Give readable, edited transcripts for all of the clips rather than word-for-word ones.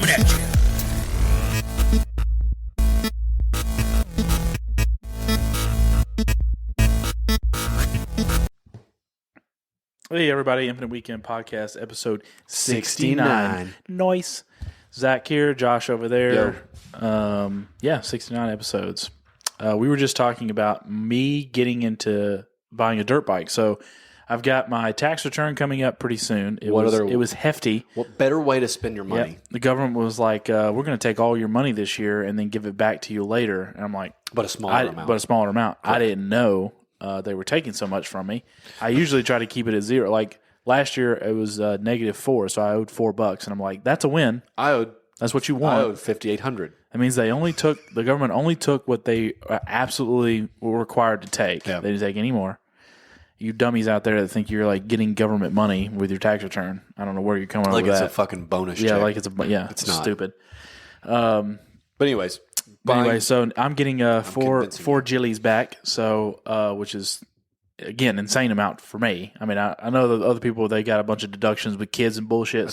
coming at you. Hey, everybody. Infinite Weekend Podcast, episode 69. Nice. Zach here, Josh over there. 69 episodes. We were just talking about me getting into buying a dirt bike. So I've got my tax return coming up pretty soon. It was hefty. What better way to spend your money? Yep. The government was like, we're going to take all your money this year and then give it back to you later. And I'm like, But a smaller amount. But a smaller amount. Correct. I didn't know they were taking so much from me. I usually try to keep it at zero. Like last year, it was -4, so I owed $4, and I'm like, that's a win. That's what you want. I owed $5,800. That means the government only took what they absolutely were required to take. Yeah. They didn't take any more. You dummies out there that think you're like getting government money with your tax return. I don't know where you're coming up with that. Like it's a fucking bonus check. It's not. stupid. But anyways. So I'm getting four convincing you. Jillies back, so which is again insane amount for me. I mean, I know that other people they got a bunch of deductions with kids and bullshit.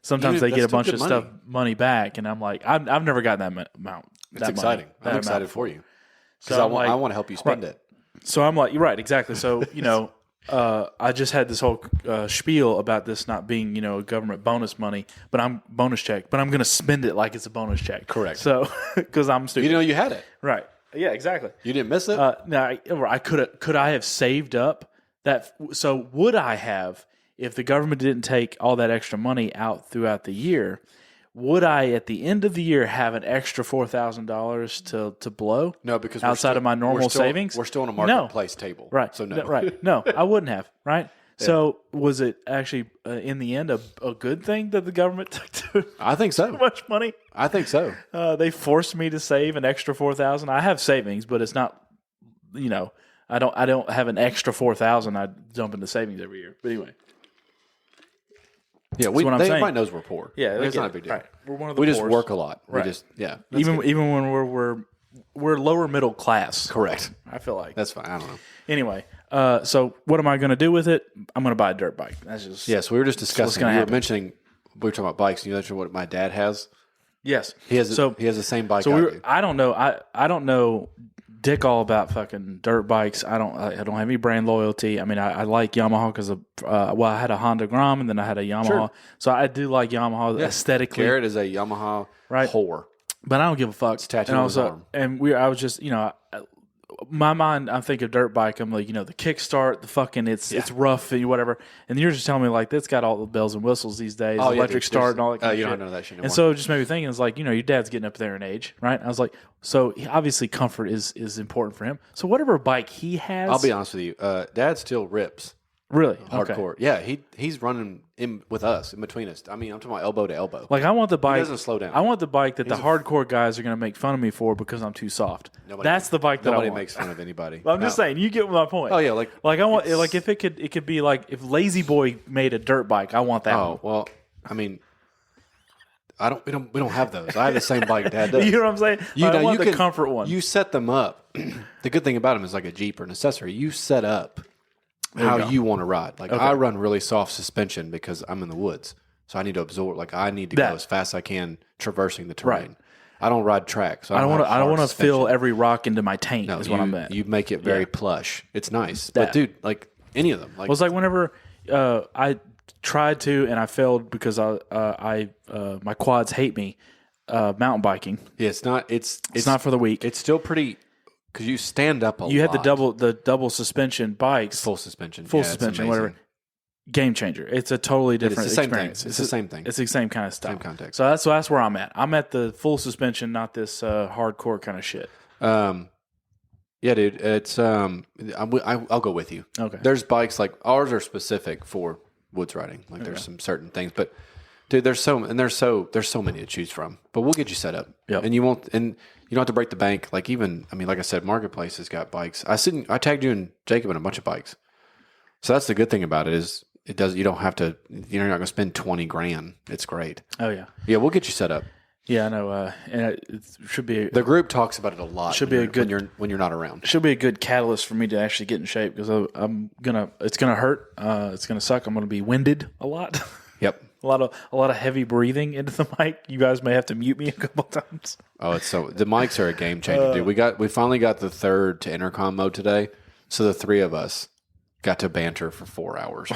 Sometimes they get a bunch of money back, and I'm like, I've never gotten that amount. It's exciting. I'm excited for you because So I want to help you spend it. So I'm like, you're right, exactly. So I just had this whole spiel about this not being, government bonus money, but I'm going to spend it like it's a bonus check. Correct. So, because I'm stupid. You know you had it. Right. Yeah, exactly. You didn't miss it? No, I could I have saved up that? So would I have, if the government didn't take all that extra money out throughout the year, would I at the end of the year have an extra $4,000 to blow? No, because outside of my normal savings, we're still on a marketplace table. Right. So no. Right. No, I wouldn't have. Right. Yeah. So was it actually in the end a good thing that the government took I think so. too much money? I think so. They forced me to save an extra $4,000. I have savings, but it's not. I don't have an extra $4,000. I dump into savings every year. But anyway. Yeah, everybody knows we're poor. Yeah, it's not a big deal. Right. We're one of the We poors. just work a lot. Right. Even when we're lower middle class. Correct. I feel like that's fine. I don't know. Anyway, so what am I going to do with it? I'm going to buy a dirt bike. That's just So we were just discussing. We were talking about bikes. You mentioned what my dad has. Yes, he has the same bike. So I don't know. I don't know dick all about fucking dirt bikes. I don't have any brand loyalty. I mean, I like Yamaha because of I had a Honda Grom and then I had a Yamaha. Sure. So I do like Yamaha aesthetically. Garrett is a Yamaha whore. But I don't give a fuck. It's tattooed on his arm. And I was just, my mind, I'm thinking dirt bike. I'm like, the kickstart, the fucking, it's rough and whatever. And you're just telling me like, that's got all the bells and whistles these days, electric start and all that kind of shit. You don't know that shit anymore. And so it just made me thinking, it's like, your dad's getting up there in age, right? I was like, so obviously comfort is important for him. So whatever bike he has. I'll be honest with you. Dad still rips. Really? Hardcore. Okay. Yeah, he's running in with us, in between us. I mean, I'm talking about elbow to elbow. Like I want the bike. He doesn't slow down. I want the bike that the hardcore guys are going to make fun of me for because I'm too soft. That's the bike that I want. Nobody makes fun of anybody. I'm just saying, you get my point. Oh yeah, like I want if it could be like if Lazy Boy made a dirt bike, I want that one. Oh well, I mean, we don't have those. I have the same bike Dad does. You know what I'm saying? I want the comfort one. You set them up. The good thing about them is like a Jeep or an accessory. You set up how you want to ride. Like I run really soft suspension because I'm in the woods, so I need to absorb. Like I need to go as fast as I can traversing the terrain. Right. I don't ride track, so I don't want to feel every rock into my taint. No, is what I'm at. You make it very plush. It's nice, but dude, like any of them. Like, well, it's like whenever I tried to and I failed because my quads hate me. Mountain biking. Yeah, it's not for the weak. It's still pretty. Because you stand up a lot. You had the double suspension bikes. Full suspension, whatever. Game changer. It's a totally different experience. It's the same thing. It's the same kind of stuff. Same context. So that's where I'm at. I'm at the full suspension, not this hardcore kind of shit. Yeah, dude. It's I'll go with you. Okay. There's bikes like ours are specific for woods riding. Like there's some certain things, but dude, there's so many to choose from. But we'll get you set up. Yep. And you don't have to break the bank. Like like I said, Marketplace has got bikes. I tagged you and Jacob in a bunch of bikes. So that's the good thing about it is you don't have to, you're not going to spend $20,000. It's great. Oh yeah. Yeah. We'll get you set up. Yeah, I know. And it should be the group talks about it a lot. Should be a good when you're not around. Should be a good catalyst for me to actually get in shape because it's gonna hurt. It's gonna suck. I'm gonna be winded a lot. Yep. a lot of heavy breathing into the mic. You guys may have to mute me a couple times. Oh, the mics are a game changer, dude. We finally got the third to intercom mode today, so the three of us got to banter for 4 hours.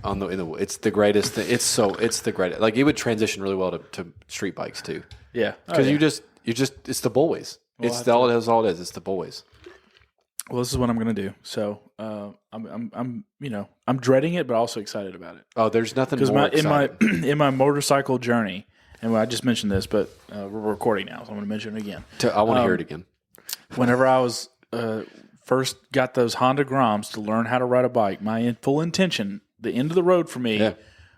It's the greatest thing. It's the greatest. Like, it would transition really well to street bikes too. Yeah, because you just it's the boys. It's all it is. It's the boys. Well, this is what I'm going to do. So I'm dreading it, but also excited about it. Oh, there's nothing more exciting. in my motorcycle journey, and I just mentioned this, but we're recording now, so I'm going to mention it again. I want to hear it again. Whenever I was first got those Honda Groms to learn how to ride a bike, my full intention, the end of the road for me,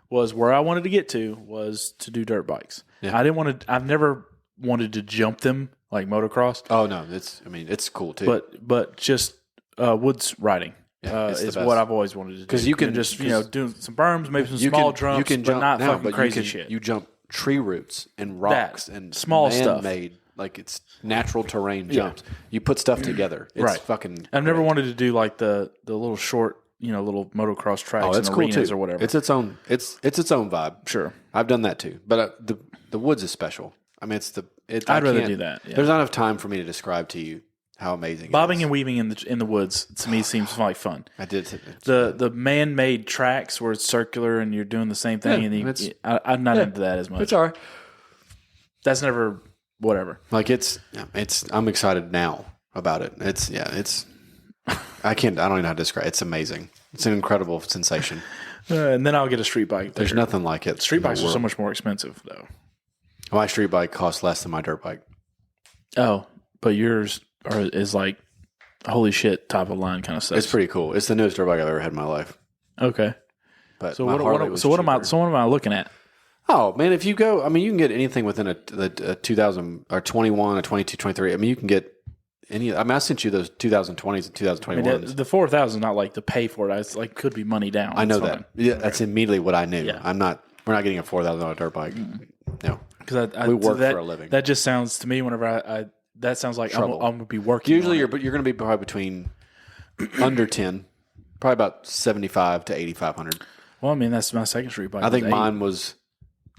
was where I wanted to get to was to do dirt bikes. Yeah. I've never wanted to jump them like motocross. Oh no, it's cool too. But just woods riding is what I've always wanted to do. Because you can just do some berms, maybe some small jumps, you can jump but not now, fucking but crazy shit. You jump tree roots and rocks and small stuff, man-made, like it's natural terrain jumps. You put stuff together. It's fucking. I've never wanted to do like the little short, little motocross tracks and arenas or whatever. It's its own vibe. Sure, I've done that too. But the woods is special. I mean, I'd rather do that. Yeah. There's not enough time for me to describe to you how amazing bobbing and weaving in the woods to me seems like fun. I did the man-made tracks where it's circular and you're doing the same thing. I'm not into that as much. It's all right. That's never whatever. Like I'm excited now about it. I don't even know how to describe it. It's amazing. It's an incredible sensation. And then I'll get a street bike. There's nothing like it. Street bikes are so much more expensive though. My street bike costs less than my dirt bike. Oh, but yours is like holy shit top of line kind of stuff. It's pretty cool. It's the newest dirt bike I've ever had in my life. Okay. But what am I looking at? Oh man, if you go, you can get anything within a 2000 or 21, a 22, 23. You can get any. I sent you those 2020s and 2021s. The 4,000 is not like to pay for it. It's like could be money down. I know that. Yeah, that's immediately what I knew. Yeah. We're not getting a $4,000 dirt bike. No. Because we work for a living. That just sounds to me whenever that sounds like I'm going to be working. Usually you're going to be probably between under 10, probably about 75 to 8,500. Well, that's my second street bike. I think mine was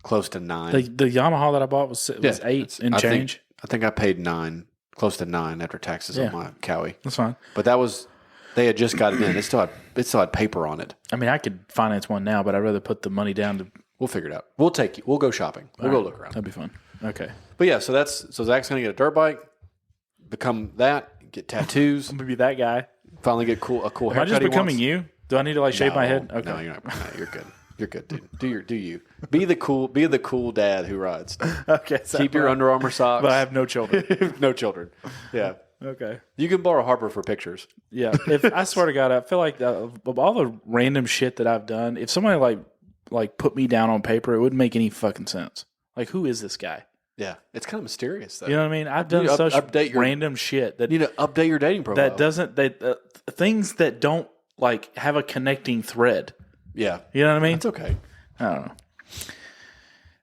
close to 9. The Yamaha that I bought was 8 and change. I think I paid 9, close to 9 after taxes on my Cowie. That's fine. But they had just got it in. It still had paper on it. I could finance one now, but I'd rather put the money down to. We'll figure it out. We'll take you. We'll go shopping. We'll go look around. That'd be fun. Okay. But yeah, so Zach's gonna get a dirt bike, become that, get tattoos. I'm gonna be that guy. Finally get a cool haircut. Am I just becoming you? Do I need to shave my head? Okay. No, you're not. No, you're good. You're good, dude. Do you? Be the cool dad who rides. Okay. Keep your Under Armour socks. But I have no children. No children. Yeah. Okay. You can borrow Harper for pictures. Yeah. I swear to God, I feel like of all the random shit that I've done, if somebody like put me down on paper, it wouldn't make any fucking sense. Like, who is this guy? Yeah, it's kind of mysterious, though. You know what I mean? I've done such random shit that you need to update your dating profile. That doesn't things that don't have a connecting thread. Yeah, you know what I mean? It's okay. I don't know.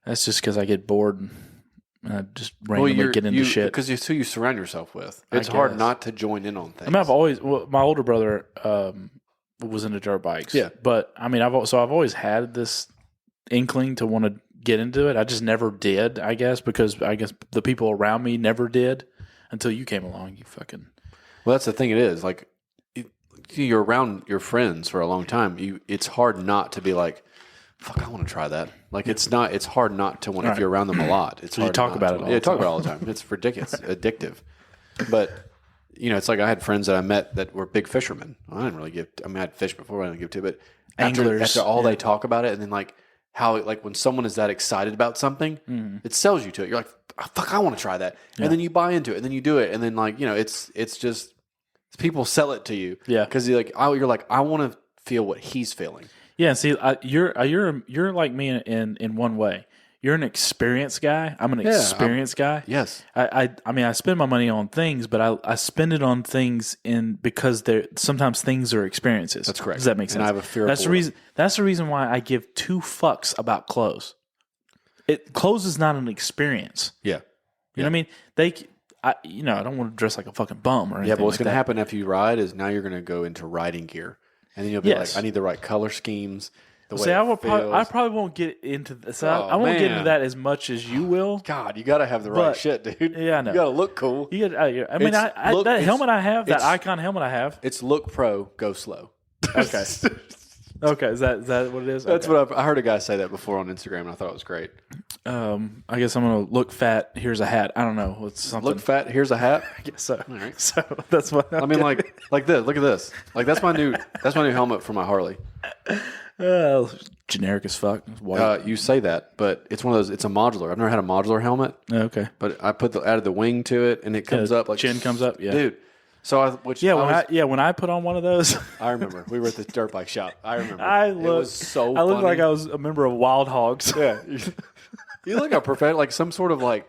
That's just because I get bored and I just randomly get into shit. Because it's who you surround yourself with. It's hard not to join in on things. I've always my older brother was into dirt bikes. Yeah, but I've always had this inkling to want to get into it. I just never did. Because the people around me never did until you came along. You fucking. Well, that's the thing. It is like you're around your friends for a long time. It's hard not to be like, fuck, I want to try that. Like it's not. It's hard not to want if you're around them a lot. It's hard. You talk about it. Talk about it all the time. It's ridiculous. Addictive. But it's like I had friends that I met that were big fishermen. I didn't really give. I had fish before. I didn't give to, but anglers. After all they talk about it, and then how when someone is that excited about something, it sells you to it. You're like, fuck, I want to try that, and then you buy into it, and then you do it, and then it's just people sell it to you, because you're like, I want to feel what he's feeling. Yeah, see, you're like me in one way. You're an experienced guy. I'm an experienced guy. Yes. I spend my money on things, but I spend it on things because sometimes things are experiences. That's correct. Does that make sense? And I have a fear. That's the reason why I give 2 fucks about clothes. Clothes is not an experience. Yeah. You know what I mean? I don't want to dress like a fucking bum or anything. Yeah, but what's going to happen after you ride is now you're going to go into riding gear. And then you'll be like, I need the right color schemes, The way See, I feels. probably won't get into this. Oh, I won't get into man. that as much as you will. God, you got to have the right shit, dude. Yeah, I know. You got to look cool. I mean, that helmet I have, that Icon helmet I have. It's look pro, go slow. Okay. Okay, is that what it is? That's what I heard a guy say that before on Instagram, and I thought it was great. I guess I'm gonna look fat. Here's a hat. I don't know. It's something. Look fat. Here's a hat. I guess so. All right. So that's what I mean, like this. Look at this. Like that's my new helmet for my Harley. Generic as fuck. It's white. You say that, but it's one of those. It's a modular. I've never had a modular helmet. Okay. But I added the wing to it, and it comes up like chin comes up. Yeah, dude. So when I put on one of those, I remember we were at the dirt bike shop. I remember. it was so. I looked like I was a member of Wild Hogs. Yeah, you look like like some sort of like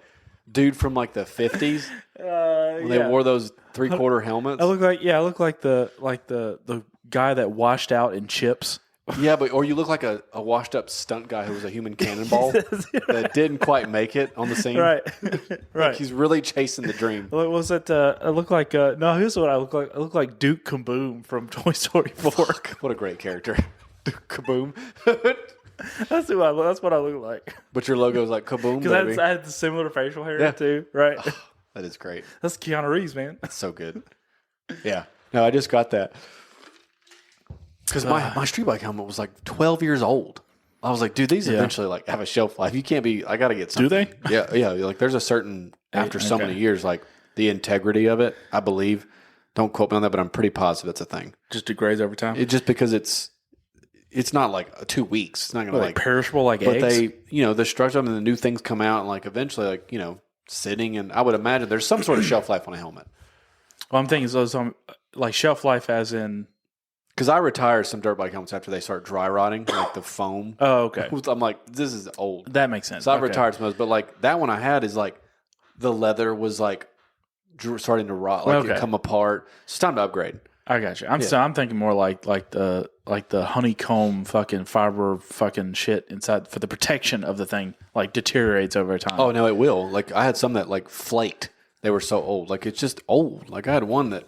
dude from like the 50s when they wore those 3/4 helmets. I look like the guy that washed out in Chips. Yeah, or you look like a washed up stunt guy who was a human cannonball that didn't quite make it on the scene. Right, right. Like he's really chasing the dream. What was it? I look like no. Here's what I look like. I look like Duke Kaboom from Toy Story 4. What a great character, Duke Kaboom. That's what I look like. But your logo is like Kaboom, baby. Because I had the similar facial hair too, right? Oh, that is great. That's Keanu Reeves, man. That's so good. Yeah. No, I just got that. Because my street bike helmet was like 12 years old. I was like, dude, these eventually like have a shelf life. You can't be. I got to get something. Do they? Yeah. Like there's a certain after so many years, like the integrity of it. I believe. Don't quote me on that, but I'm pretty positive that's a thing. Just degrades over time. Just because it's not like 2 weeks. It's not gonna like perishable like but eggs. But the structure and the new things come out and like eventually like sitting, and I would imagine there's some sort of shelf life on a helmet. Well, I'm thinking so like shelf life as in. Because I retired some dirt bike helmets after they start dry rotting, like the foam. Oh, okay. I'm like, this is old. That makes sense. So I've retired some of those. But like that one I had is like the leather was like starting to rot, like it come apart. It's time to upgrade. I got you. I'm thinking more like the honeycomb fucking fiber fucking shit inside for the protection of the thing like deteriorates over time. Oh no, it will. Like I had some that like flaked. They were so old. Like it's just old. Like I had one that.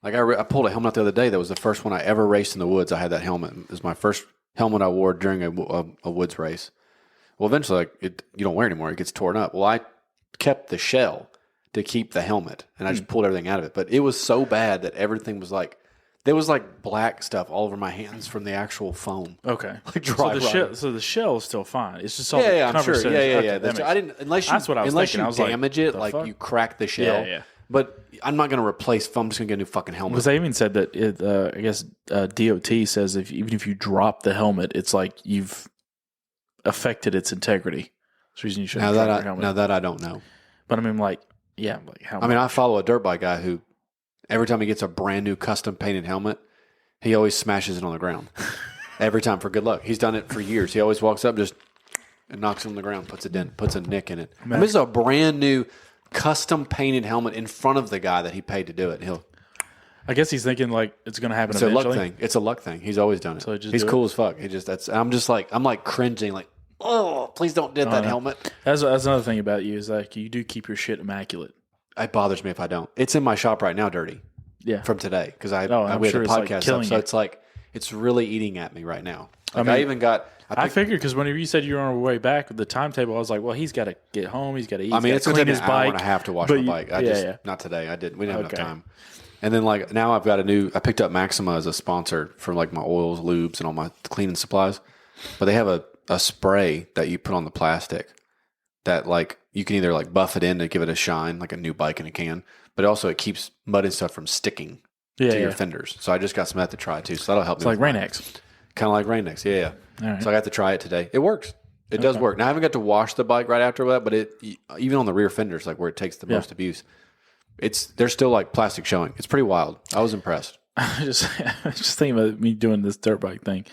Like I pulled a helmet out the other day. That was the first one I ever raced in the woods. I had that helmet. It was my first helmet I wore during a woods race. Well, eventually, you don't wear it anymore. It gets torn up. Well, I kept the shell to keep the helmet, and I just pulled everything out of it. But it was so bad that everything was like there was like black stuff all over my hands from the actual foam. Okay, like dry. So the shell is still fine. It's just all I'm sure. Yeah. I didn't unless you that's what I was unless thinking. you damage it, like fuck? you crack the shell. Yeah. But I'm not going to replace foam. I'm just going to get a new fucking helmet. Because they even said that I guess DOT says even if you drop the helmet, it's like you've affected its integrity. That's the reason you shouldn't drop your helmet. Now that I don't know. But I mean, how? I mean, I follow a dirt bike guy who every time he gets a brand new custom painted helmet, he always smashes it on the ground. Every time for good luck. He's done it for years. He always walks up and knocks it on the ground, puts a nick in it. I mean, this is a brand new custom painted helmet in front of the guy that he paid to do it. I guess he's thinking like it's going to happen. It's eventually. a luck thing. It's a luck thing. He's always done it. So he's cool as fuck. I'm like cringing, like, oh, please don't did that helmet. That's another thing about you is like you do keep your shit immaculate. It bothers me if I don't. It's in my shop right now, dirty. Yeah, from today because we had sure a podcast up, so it's like it's really eating at me right now. Like I mean, I figured because whenever you said you were on your way back with the timetable, I was like, well, he's got to get home. He's got to eat. I mean, it's going to take an hour and a half to wash my bike. Not today. We didn't have enough time. And then like now I've got I picked up Maxima as a sponsor for like my oils, lubes, and all my cleaning supplies. But they have a spray that you put on the plastic that like you can either like buff it in to give it a shine, like a new bike in a can, but also it keeps mud and stuff from sticking to your fenders. So I just got some of that to try too. So that'll help me. It's like Rain-X. Kind of like Rain-X, yeah. Right. So I got to try it today. It works. It does work. Now I haven't got to wash the bike right after that, but even on the rear fenders, like where it takes the most abuse, there's still like plastic showing. It's pretty wild. I was impressed. I was just thinking about me doing this dirt bike thing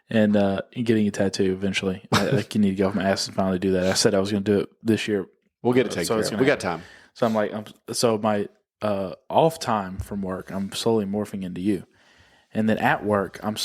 and getting a tattoo eventually. I need to go off my ass and finally do that. I said I was going to do it this year. We'll get it taken care of. We got time. So I'm like, my off time from work, I'm slowly morphing into you. And then at work, I'm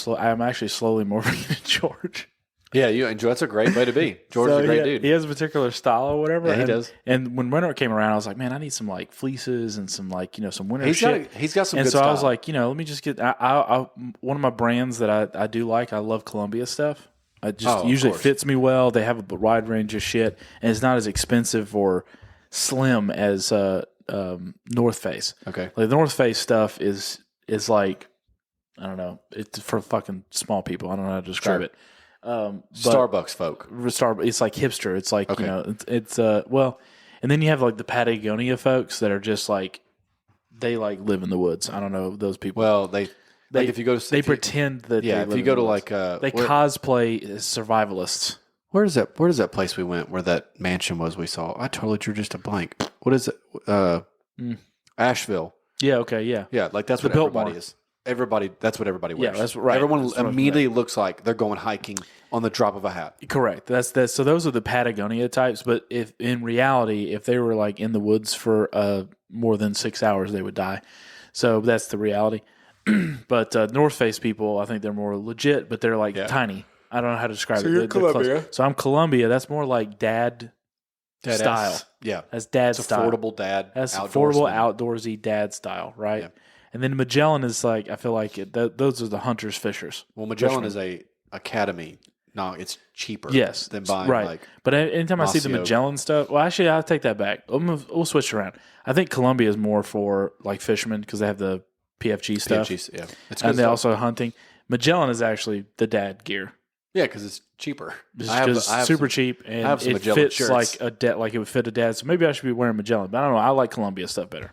actually slowly morphing into George. Yeah, that's a great way to be. George's a great dude. He has a particular style or whatever. Yeah, he does. And when winter came around, I was like, man, I need some like fleeces and some like some winter shit. He's got some and good so style. I was like, let me just get. I one of my brands that I do like. I love Columbia stuff. It just usually fits me well. They have a wide range of shit, and it's not as expensive or slim as North Face. Okay. Like the North Face stuff is like, I don't know. It's for fucking small people. I don't know how to describe it. Starbucks folk. It's like hipster. It's like, it's well, and then you have like the Patagonia folks that are just like, they like live in the woods. I don't know those people. Well, they like if you go to pretend that if you go to like they cosplay as survivalists. Where is that place we went where that mansion was we saw? I totally drew just a blank. What is it? Asheville. Yeah, okay, yeah. Yeah, like that's what everybody is. That's what everybody wears. Yeah, that's right. Everyone immediately looks like they're going hiking on the drop of a hat. Correct. That's so those are the Patagonia types, but if in reality, if they were like in the woods for more than 6 hours, they would die. So that's the reality. But North Face people, I think they're more legit, but they're like tiny. I don't know how to describe it. You're Columbia. So I'm Columbia. That's more like dad style. Yeah. That's dad it's style. Affordable dad. That's affordable, outdoorsy dad style, right? Yeah. And then Magellan is like, I feel like those are the hunters, fishers. Well, Magellan is a academy. No, it's cheaper than buying like. But anytime I see the Magellan stuff, well, actually, I'll take that back. We'll switch around. I think Columbia is more for like fishermen because they have the PFG stuff. PFGs, yeah. And they also hunting. Magellan is actually the dad gear. Yeah, because it's cheaper. It's super cheap, and it fits shirts. Like it would fit a dad. So maybe I should be wearing Magellan. But I don't know. I like Columbia stuff better.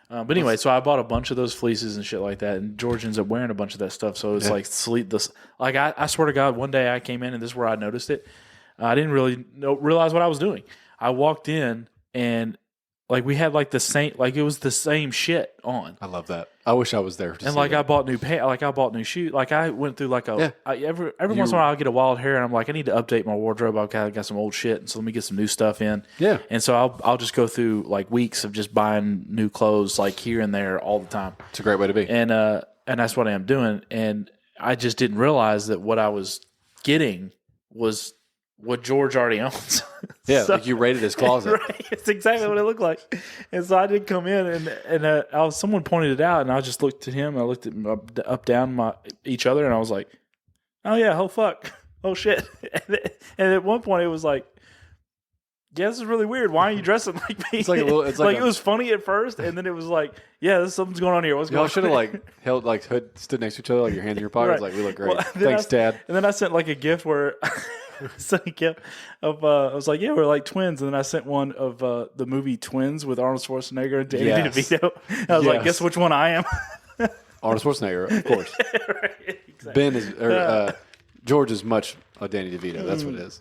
But anyway, so I bought a bunch of those fleeces and shit like that, and George ends up wearing a bunch of that stuff. So it's like sleep. I swear to God, one day I came in and this is where I noticed it. I didn't really realize what I was doing. I walked in and like we had like the same, like it was the same shit on. I love that. I wish I was there. And like I bought new pants, like I bought new shoes. Like I went through like every once in a while I get a wild hair and I'm like I need to update my wardrobe. I got some old shit, and so let me get some new stuff in. Yeah. And so I'll just go through like weeks of just buying new clothes like here and there all the time. It's a great way to be. And that's what I am doing. And I just didn't realize that what I was getting was what George already owns. Yeah, so, like you raided his closet. Right, it's exactly what it looked like. And so I did come in, and someone pointed it out, and I just looked at him. I looked at up down each other, and I was like, "Oh yeah, oh fuck, oh shit." And at one point, it was like, "Yeah, this is really weird. Why are you dressing like me?" It's like it was funny at first, and then it was like, "Yeah, something's going on here. What's going on?" Y'all should have like held like stood next to each other, like your hands in your pockets, right. Like we look great. Well, thanks, Dad. And then I sent like a gift where. So I was like, yeah, we're like twins, and then I sent one of the movie Twins with Arnold Schwarzenegger and Danny DeVito. I was like, guess which one I am? Arnold Schwarzenegger, of course. Right, exactly. Ben is George is much a Danny DeVito. That's what it is.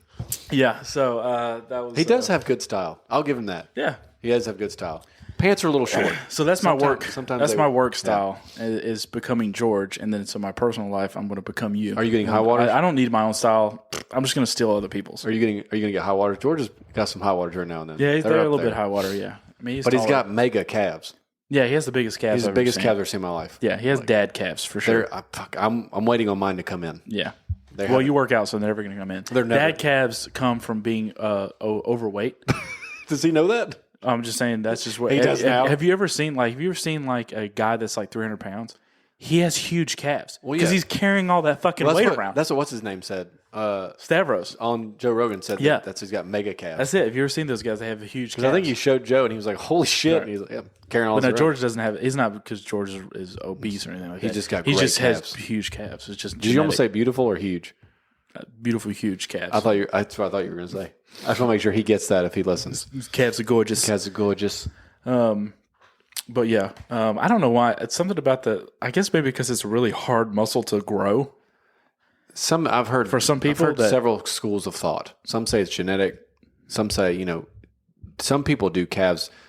Yeah. So that was. He does have good style. I'll give him that. Yeah, he does have good style. Pants are a little short. So that's my work. That's my work style is becoming George, and then so my personal life, I'm going to become you. Are you getting high water? I don't need my own style. I'm just going to steal other people's. Are you going to get high water? George has got some high water every now and then. Yeah, he's there a little bit high water. Yeah, I mean, but he's got mega calves. Yeah, he has the biggest calves. He's the biggest calves I've ever seen in my life. Yeah, he has dad calves for sure. I'm waiting on mine to come in. Yeah. Well, you work out, so they're never going to come in. Dad calves come from being overweight. Does he know that? I'm just saying that's just what he does now. Have you ever seen like a guy that's like 300 pounds? He has huge calves because he's carrying all that fucking weight around. That's what what's his name said. Stavros on Joe Rogan said that he's got mega calves. That's it. Have you ever seen those guys? They have huge calves. I think he showed Joe and he was like, "Holy shit!" Right. And he's like, "Yeah, carrying all." But no, George doesn't have. He's not because George is obese or anything like that. He just has huge calves. It's just. Did you almost say beautiful or huge? Beautiful, huge calves. That's what I thought you were going to say. I just want to make sure he gets that if he listens. Calves are gorgeous. Calves are gorgeous. But yeah, I don't know why. It's something about I guess maybe because it's a really hard muscle to grow. I've heard for some people several schools of thought. Some say it's genetic. Some say some people do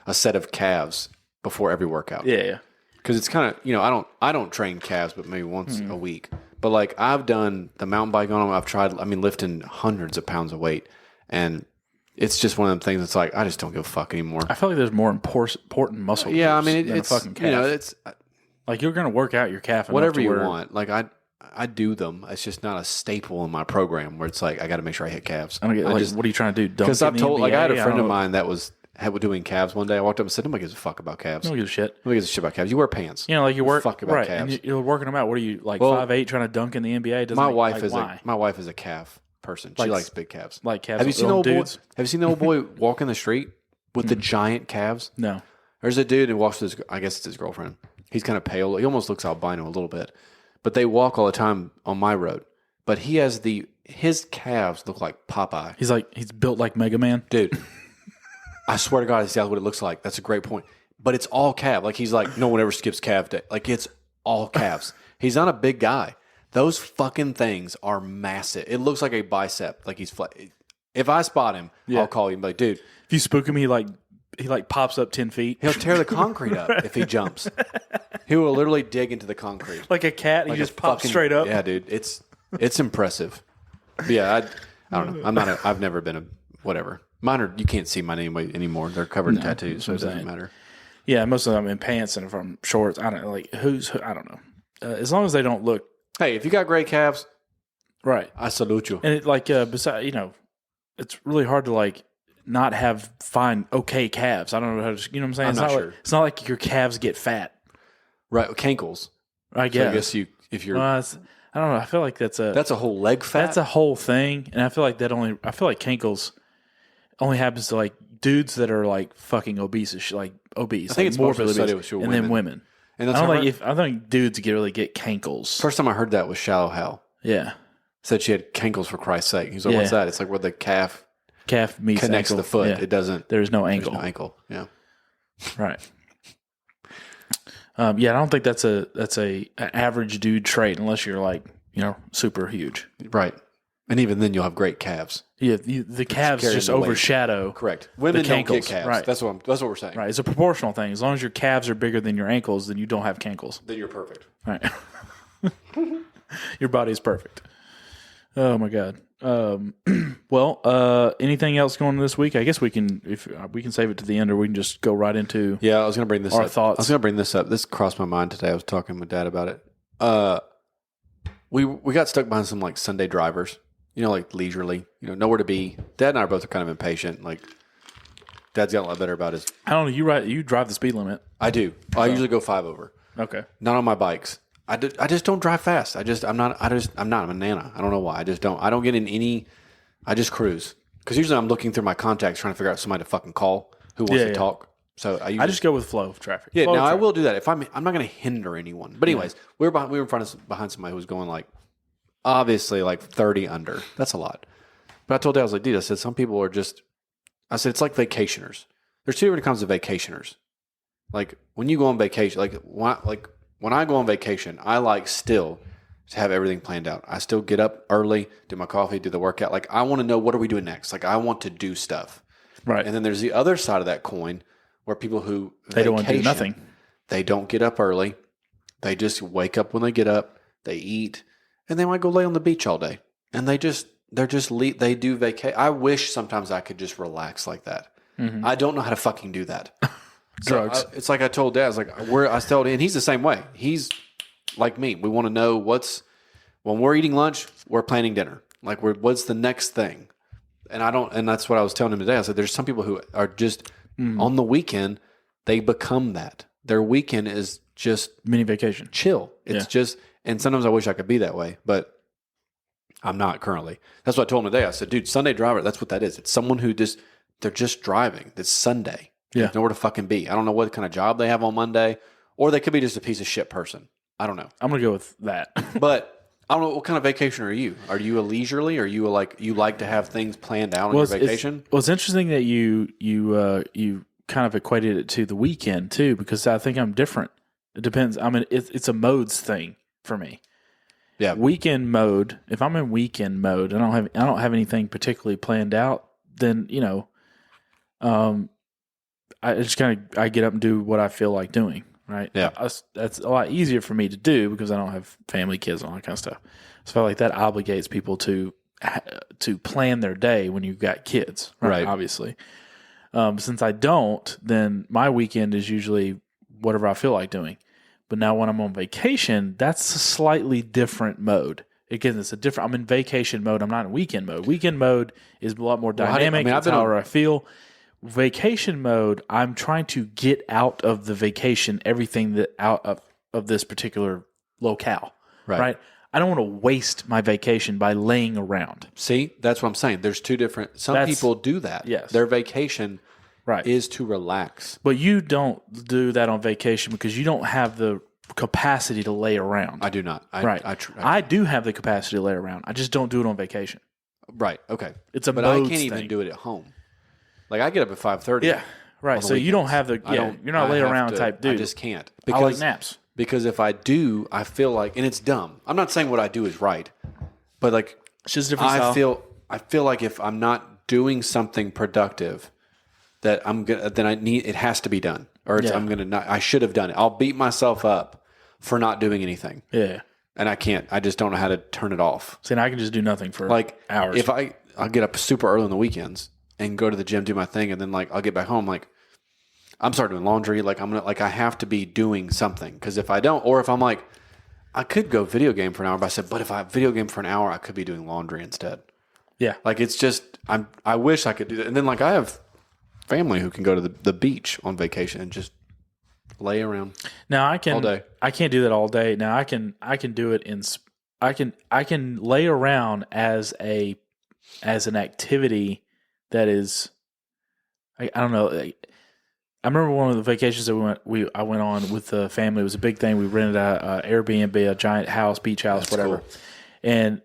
a set of calves before every workout. Yeah. Because it's kind of I don't train calves, but maybe once a week. But like I've done the mountain bike on them. I've tried. lifting hundreds of pounds of weight, and it's just one of them things that's like I just don't give a fuck anymore. I feel like there's more important muscle. Yeah, I mean it's a fucking calf. It's like you're gonna work out your calf. Whatever you want. Like I do them. It's just not a staple in my program where it's like I got to make sure I hit calves. I don't get what are you trying to do? Because I've told I had a friend of mine that was doing calves one day. I walked up and said, "Nobody gives a fuck about calves. Don't give a shit. Nobody gives a shit about calves. You wear pants. You know, like you work fuck about right, calves. and you're working them out. What are you like 5'8", trying to dunk in the NBA? My wife is a calf person. She likes big calves. Like calves. Have you seen the old dudes? Have you seen the old boy walking the street with the giant calves? No. There's a dude who walks with his, I guess it's his girlfriend. He's kind of pale. He almost looks albino a little bit, but they walk all the time on my road. But he has his calves look like Popeye. He's built like Mega Man, dude. I swear to God, that's what it looks like. That's a great point. But it's all calf. Like he's like, no one ever skips calf day. Like it's all calves. He's not a big guy. Those fucking things are massive. It looks like a bicep. Like he's flat. If I spot him, I'll call you and be like, dude. If you spook him, he pops up 10 feet. He'll tear the concrete up if he jumps. He will literally dig into the concrete. Like a cat, he just pops straight up. Yeah, dude. It's impressive. But yeah, I don't know. I've never been a whatever. Mine are, you can't see mine anymore. They're covered in tattoos, so it doesn't matter. Yeah, most of them in pants and from shorts. I don't know, I don't know. As long as they don't look. Hey, if you got great calves, right? I salute you. And it besides, it's really hard to not find okay calves. I don't know how to, you know what I'm saying? I'm not sure. It's not like your calves get fat, right? Cankles. I guess. So I guess if you're. I don't know. I feel like that's a whole leg fat. That's a whole thing, and I feel like cankles only happens to dudes that are fucking obese, obese. I think it's morbidly obese, and then women. And that's I think dudes get cankles. First time I heard that was Shallow Hal. Yeah, said she had cankles for Christ's sake. He's like, what's that? It's like where the calf meets connects ankle. the foot. Yeah. It doesn't. There's no ankle. There's no ankle. Yeah. Right. I don't think that's an average dude trait unless you're super huge. Right. And even then, you'll have great calves. Yeah, the calves just overshadow. Correct. Women don't get calves. Right. That's what we're saying. Right. It's a proportional thing. As long as your calves are bigger than your ankles, then you don't have cankles. Then you're perfect. Right. Your body's perfect. Oh my God. Anything else going on this week? I guess we can save it to the end, or we can just go right into. Yeah, I was going to bring this up. Thoughts. I was going to bring this up. This crossed my mind today. I was talking with Dad about it. We got stuck behind some Sunday drivers. Leisurely. Nowhere to be. Dad and I both are kind of impatient. Dad's gotten a lot better about his. I don't know. You drive the speed limit. I do. I usually go 5 over. Okay. Not on my bikes. I just don't drive fast. I'm not a nana. I don't know why. I just don't. I don't get in any. I just cruise. Because usually I'm looking through my contacts trying to figure out somebody to fucking call who wants to talk. So I just go with flow of traffic. Yeah. I will do that if I'm not going to hinder anyone. But anyways, we were behind somebody who was going obviously 30 under. That's a lot. But I told Dad, I was like, dude, I said some people are just. I said it's like vacationers. There's two different kinds of vacationers. When you go on vacation, when I go on vacation, I still to have everything planned out. I still get up early, do my coffee, do the workout. I want to know, what are we doing next? I want to do stuff. Right. And then there's the other side of that coin where people who they don't want to do nothing. They don't get up early. They just wake up when they get up. They eat, and they might go lay on the beach all day. And they do vacation. I wish sometimes I could just relax like that. Mm-hmm. I don't know how to fucking do that. Drugs. It's like I told Dad, I told him, and he's the same way. He's like me. We want to know when we're eating lunch, we're planning dinner. What's the next thing? And that's what I was telling him today. I said, there's some people who are just on the weekend, they become that. Their weekend is just mini vacation. Chill. It's just, and sometimes I wish I could be that way, but I'm not currently. That's what I told him today. I said, dude, Sunday driver, that's what that is. It's someone who they're just driving. It's Sunday. Yeah. Nowhere to fucking be. I don't know what kind of job they have on Monday, or they could be just a piece of shit person. I don't know. I'm going to go with that. But I don't know, what kind of vacation are you? Are you a leisurely? Are you you like to have things planned out on your vacation? It's interesting that you kind of equated it to the weekend too, because I think I'm different. It depends. It's a modes thing for me. Yeah. Weekend mode. If I'm in weekend mode, I don't have anything particularly planned out. Then I just I get up and do what I feel like doing. Right. Yeah. That's a lot easier for me to do because I don't have family, kids, and all that kind of stuff. So I feel like that obligates people to plan their day when you've got kids. Right. Obviously. Since I don't, then my weekend is usually whatever I feel like doing. But now when I'm on vacation, that's a slightly different mode. Again, I'm in vacation mode. I'm not in weekend mode. Weekend mode is a lot more dynamic. It's however I feel. vacation mode, I'm trying to get out of the vacation everything that out of this particular locale. Right? I don't want to waste my vacation by laying around. See, that's what I'm saying. There's two different. Some people do that. Yes. Their vacation is to relax. But you don't do that on vacation because you don't have the capacity to lay around. I do not. I do have the capacity to lay around. I just don't do it on vacation. Right. Okay. It's a but I can't even do it at home. Like I get up at 5:30. Yeah. Right. So you don't have the. You're not lay around type dude. I just can't. I like naps. Because if I do, I feel like, and it's dumb. I'm not saying what I do is right, but like it's just a different style. I feel like if I'm not doing something productive, that then it has to be done, or I should have done it. I'll beat myself up for not doing anything. Yeah. And I can't. I just don't know how to turn it off. See, and I can just do nothing for hours. If I'll get up super early on the weekends and go to the gym, do my thing, and then like I'll get back home, like I'm starting doing laundry. Like I have to be doing something, because if I don't, or if I'm like, I could go video game for an hour, but I said, but if I video game for an hour, I could be doing laundry instead. Yeah. Like it's just, I wish I could do that. And then like I have family who can go to the beach on vacation and just lay around. Now I can all day. I can't do that all day. Now I can do it I can lay around as an activity that is, I don't know. I remember one of the vacations that I went on with the family. It was a big thing. We rented a Airbnb, a giant house, beach house, whatever. Cool. And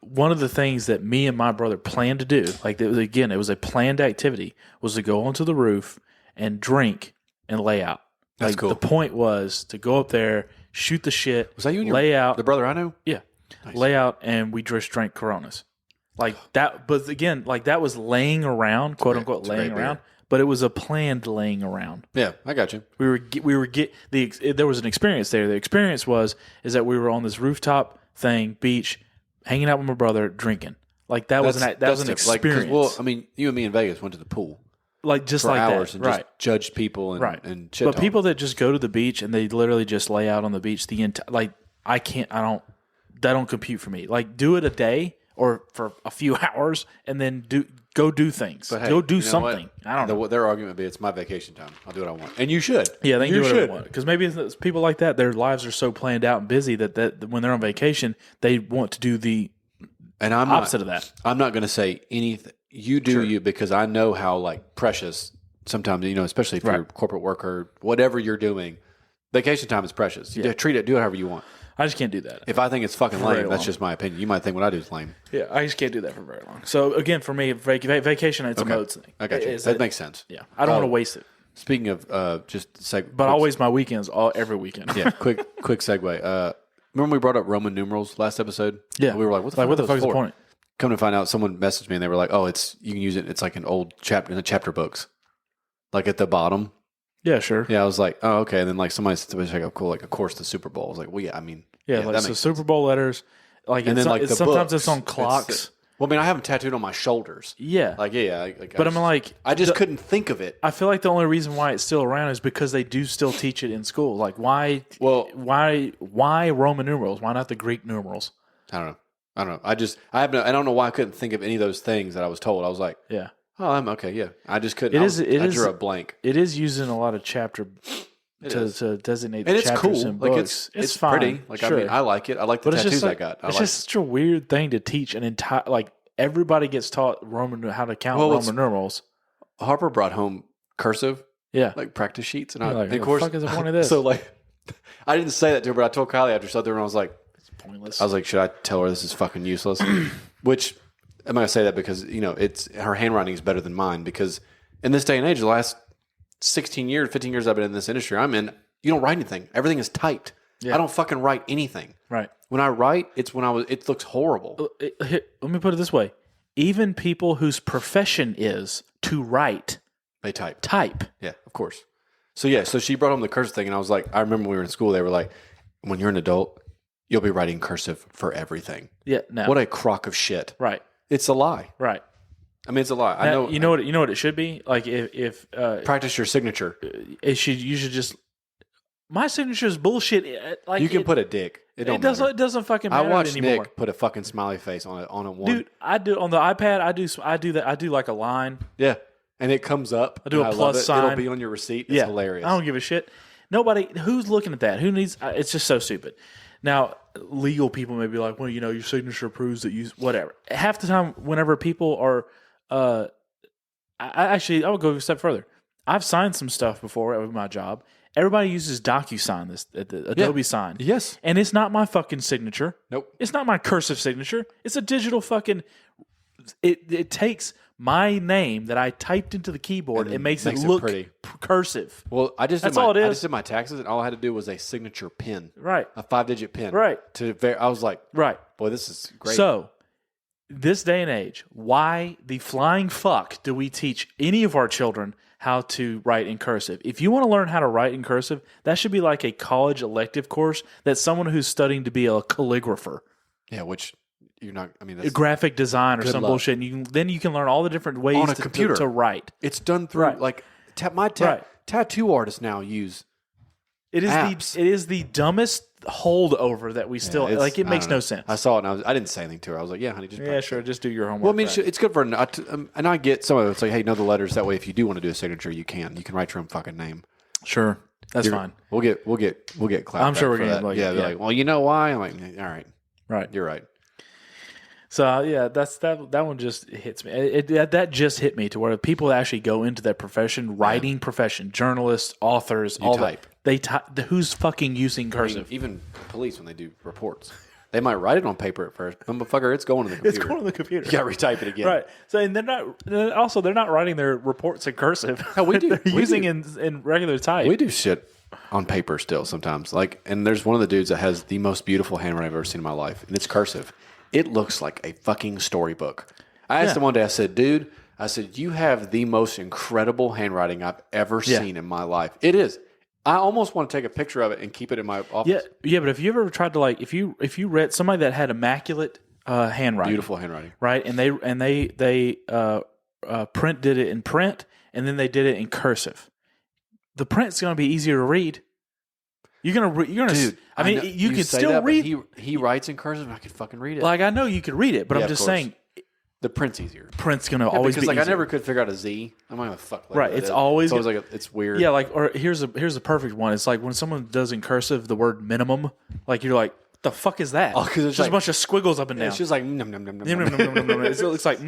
one of the things that me and my brother planned to do, like it was a planned activity, was to go onto the roof and drink and lay out. That's cool. The point was to go up there, shoot the shit. Was that you and lay out? The brother I know? Yeah. Nice. Lay out, and we just drank Coronas. Like that, but again, like that was laying around, quote unquote, laying around. Beer. But it was a planned laying around. Yeah, I got you. There was an experience there. The experience is that we were on this rooftop thing, beach, hanging out with my brother, drinking. Like that was an experience. Like, well, I mean, you and me in Vegas went to the pool. Like just for like hours that, and just judged people and shit. But people that just go to the beach and they literally just lay out on the beach the entire, like that don't compute for me. Like do it a day or for a few hours and then go do things. But hey, go do something. I don't know. Their argument would be it's my vacation time. I'll do what I want. And you should. Yeah, they can do whatever they want. Because maybe it's people like that, their lives are so planned out and busy that when they're on vacation, they want to do the opposite of that. I'm not going to say anything. You do you, because I know how like precious sometimes, especially if you're a corporate worker, whatever you're doing, vacation time is precious. You treat it, do it however you want. I just can't do that. If I think it's fucking lame, that's just my opinion. You might think what I do is lame. Yeah, I just can't do that for very long. So again, for me, vacation, it's a mode thing. I got you. That makes sense. Yeah, I don't want to waste it. Speaking of but I'll waste my weekends every weekend. Yeah, quick segue. Remember we brought up Roman numerals last episode? Yeah, we were like, what the fuck is the point? Come to find out, someone messaged me and they were like, "Oh, you can use it. It's like an old chapter in the chapter books, like at the bottom." Yeah, sure. Yeah, I was like, "Oh, okay." And then like somebody was like, "Oh, cool." Like, of course, the Super Bowl. I was like, "Well, yeah, I mean, like so Super Bowl letters, like, and then like sometimes it's on clocks." Well, I mean, I have them tattooed on my shoulders. Yeah, like but I'm like, I just couldn't think of it. I feel like the only reason why it's still around is because they do still teach it in school. Like, why? Well, why Roman numerals? Why not the Greek numerals? I don't know. I don't know why I couldn't think of any of those things that I was told. I was like, yeah. Oh, I'm okay. Yeah, I just couldn't. I drew a blank. It is used in a lot of chapter to designate the chapters cool. in books. It's fine. Pretty. Like sure. I mean, I like it. I like the tattoos I got. It's just such a weird thing to teach an entire. Like everybody gets taught how to count Roman numerals. Harper brought home cursive. Yeah, like practice sheets, and of course, what the fuck is the point of this? So like, I didn't say that to her, but I told Kylie after she sat there, and I was like, it's pointless. I was like, should I tell her this is fucking useless? Which. I'm going to say that because, it's her handwriting is better than mine, because in this day and age, the last 15 years I've been in this industry I'm in, you don't write anything. Everything is typed. Yeah. I don't fucking write anything. Right. When I write, it looks horrible. Let me put it this way. Even people whose profession is to write. They type. Yeah, of course. So she brought home the cursive thing, and I was like, I remember when we were in school, they were like, when you're an adult, you'll be writing cursive for everything. Yeah, no. What a crock of shit. Right. It's a lie. Right. I mean, it's a lie. Now, I know. You know what it should be? Like if practice your signature. You should just. My signature is bullshit. Like you can put a dick. It doesn't fucking matter anymore. I watched anymore. Nick put a fucking smiley face on a one. Dude, I do on the iPad. I do that. I do like a line. Yeah. And it comes up. I do a plus sign. It'll be on your receipt. It's hilarious. I don't give a shit. Nobody who's looking at that. Who needs? It's just so stupid. Now, legal people may be like, well, your signature proves that you whatever. Half the time, whenever people are, I would go a step further. I've signed some stuff before with my job. Everybody uses DocuSign, the Adobe Sign. Yes. And it's not my fucking signature. Nope. It's not my cursive signature. It's a digital fucking. It takes my name that I typed into the keyboard and makes it look pretty cursive. Well, I just did my taxes, and all I had to do was a signature pin. Right. A 5-digit pin. Right. I was like, right. Boy, this is great. So, this day and age, why the flying fuck do we teach any of our children how to write in cursive? If you want to learn how to write in cursive, that should be like a college elective course that someone who's studying to be a calligrapher. Yeah, which you're not. I mean, that's graphic design or some bullshit. And then you can learn all the different ways on a computer to write. It's done through like tattoo artists now use. It is the dumbest holdover that we still like. It makes no sense. I saw it and I didn't say anything to her. I was like, "Yeah, honey, just do your homework." Well, I mean, it's good for and I get some of it. It's like, hey, know the letters. That way, if you do want to do a signature, you can write your own fucking name. Sure, that's fine. We'll get clapped. I'm sure we're gonna like, well, you know why? I'm like, all right, you're right. So that one just hits me. That just hit me to where people actually go into that profession, writing profession, journalists, authors, all type. They type. Who's fucking using cursive? I mean, even police when they do reports, they might write it on paper at first. But motherfucker, it's going to the computer. It's going to the computer. You got to retype it again, right? So and they're not writing their reports in cursive. No, we do. They're using in regular type. We do shit on paper still sometimes. And there's one of the dudes that has the most beautiful handwriting I've ever seen in my life, and it's cursive. It looks like a fucking storybook. I asked him one day, I said, dude, you have the most incredible handwriting I've ever seen in my life. It is. I almost want to take a picture of it and keep it in my office. Yeah, but if you ever tried to if you read somebody that had immaculate handwriting. Beautiful handwriting. Right? And they did it in print and then they did it in cursive. The print's going to be easier to read. You're gonna. Dude, I mean, you can still that, read. He writes in cursive, and I can fucking read it. Like I know you could read it, but I'm just saying, the print's easier. Print's gonna always be because easier. I never could figure out a Z. I'm not gonna fuck. Right, it's always like it's weird. Yeah, or here's a perfect one. It's like when someone does in cursive the word minimum. Like you're like, the fuck is that? Oh, because it's just a bunch of squiggles up and down. It's just like num num num num. It looks like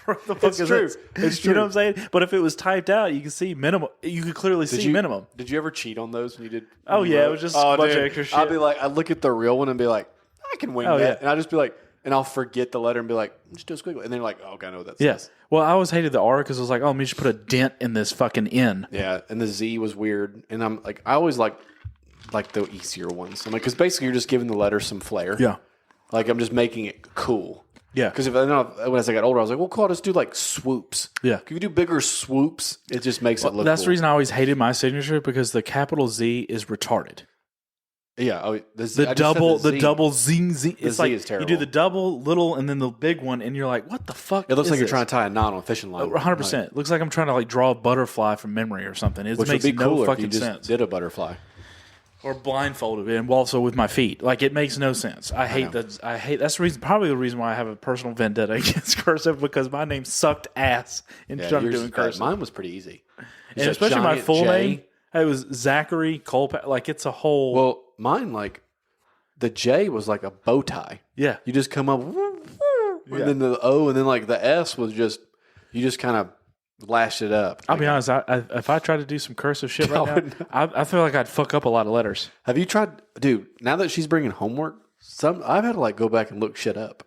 It's true. It's true. You know what I'm saying? But if it was typed out, you can see minimum. You could clearly see minimum. Did you ever cheat on those when you did? Oh yeah, it was just a bunch of extra shit. I'd be like, I'd look at the real one and be like, I can wing that, and I'd just be like, and I'll forget the letter and be like, just do a squiggle, and they're like, oh, okay, I know what that says. Yes. Well, I always hated the R because I was like, oh, let me just put a dent in this fucking N. Yeah, and the Z was weird, and I'm like, I always like the easier ones. I'm like, because basically you're just giving the letter some flair. Yeah. Like I'm just making it cool. Yeah. Because when I got older, I was like, well, cool, I'll just do like swoops. Yeah. If you do bigger swoops, it just makes it look That's cool. the reason I always hated my signature because the capital Z is retarded. Yeah. The double zing. It's Z like is terrible. You do the double, little, and then the big one, and you're like, what the fuck? It looks like you're trying to tie a knot on a fishing line. 100%. It looks like I'm trying to draw a butterfly from memory or something. It makes no fucking sense. Did a butterfly. Or blindfolded, and also with my feet. Like it makes no sense. I hate that. That's the reason. Probably the reason why I have a personal vendetta against cursive because my name sucked ass in trying to do cursive. Mine was pretty easy, and especially my full name. It was Zachary Cole. Like it's a whole. Well, mine the J was like a bow tie. Yeah, you just come up, and then the O, and then the S was you just kind of lash it up. I'll be honest. If I tried to do some cursive shit right now, I feel like I'd fuck up a lot of letters. Have you tried, dude? Now that she's bringing homework, I've had to go back and look shit up.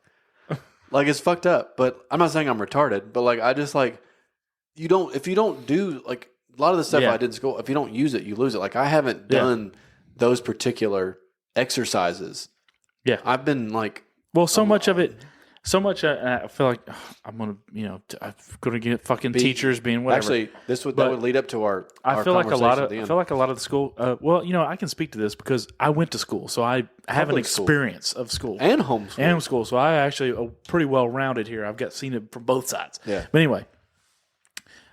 It's fucked up. But I'm not saying I'm retarded. But I just if you don't do a lot of the stuff I did in school, if you don't use it, you lose it. I haven't done those particular exercises. Yeah, I've been so much of it. So much, I feel like I'm gonna get fucking teachers being whatever. Actually, that would lead up to our. I feel like a lot of the school. I can speak to this because I went to school, so I have an experience of school and homeschool. So I actually are pretty well rounded here. I've seen it from both sides. Yeah. But anyway,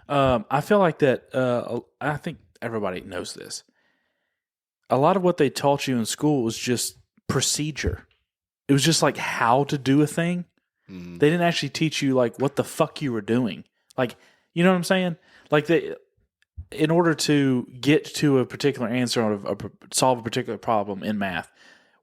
I feel like that. I think everybody knows this. A lot of what they taught you in school was just procedure. It was just how to do a thing. Mm. They didn't actually teach you like what the fuck you were doing. Like, you know what I'm saying? Like in order to get to a particular answer or solve a particular problem in math,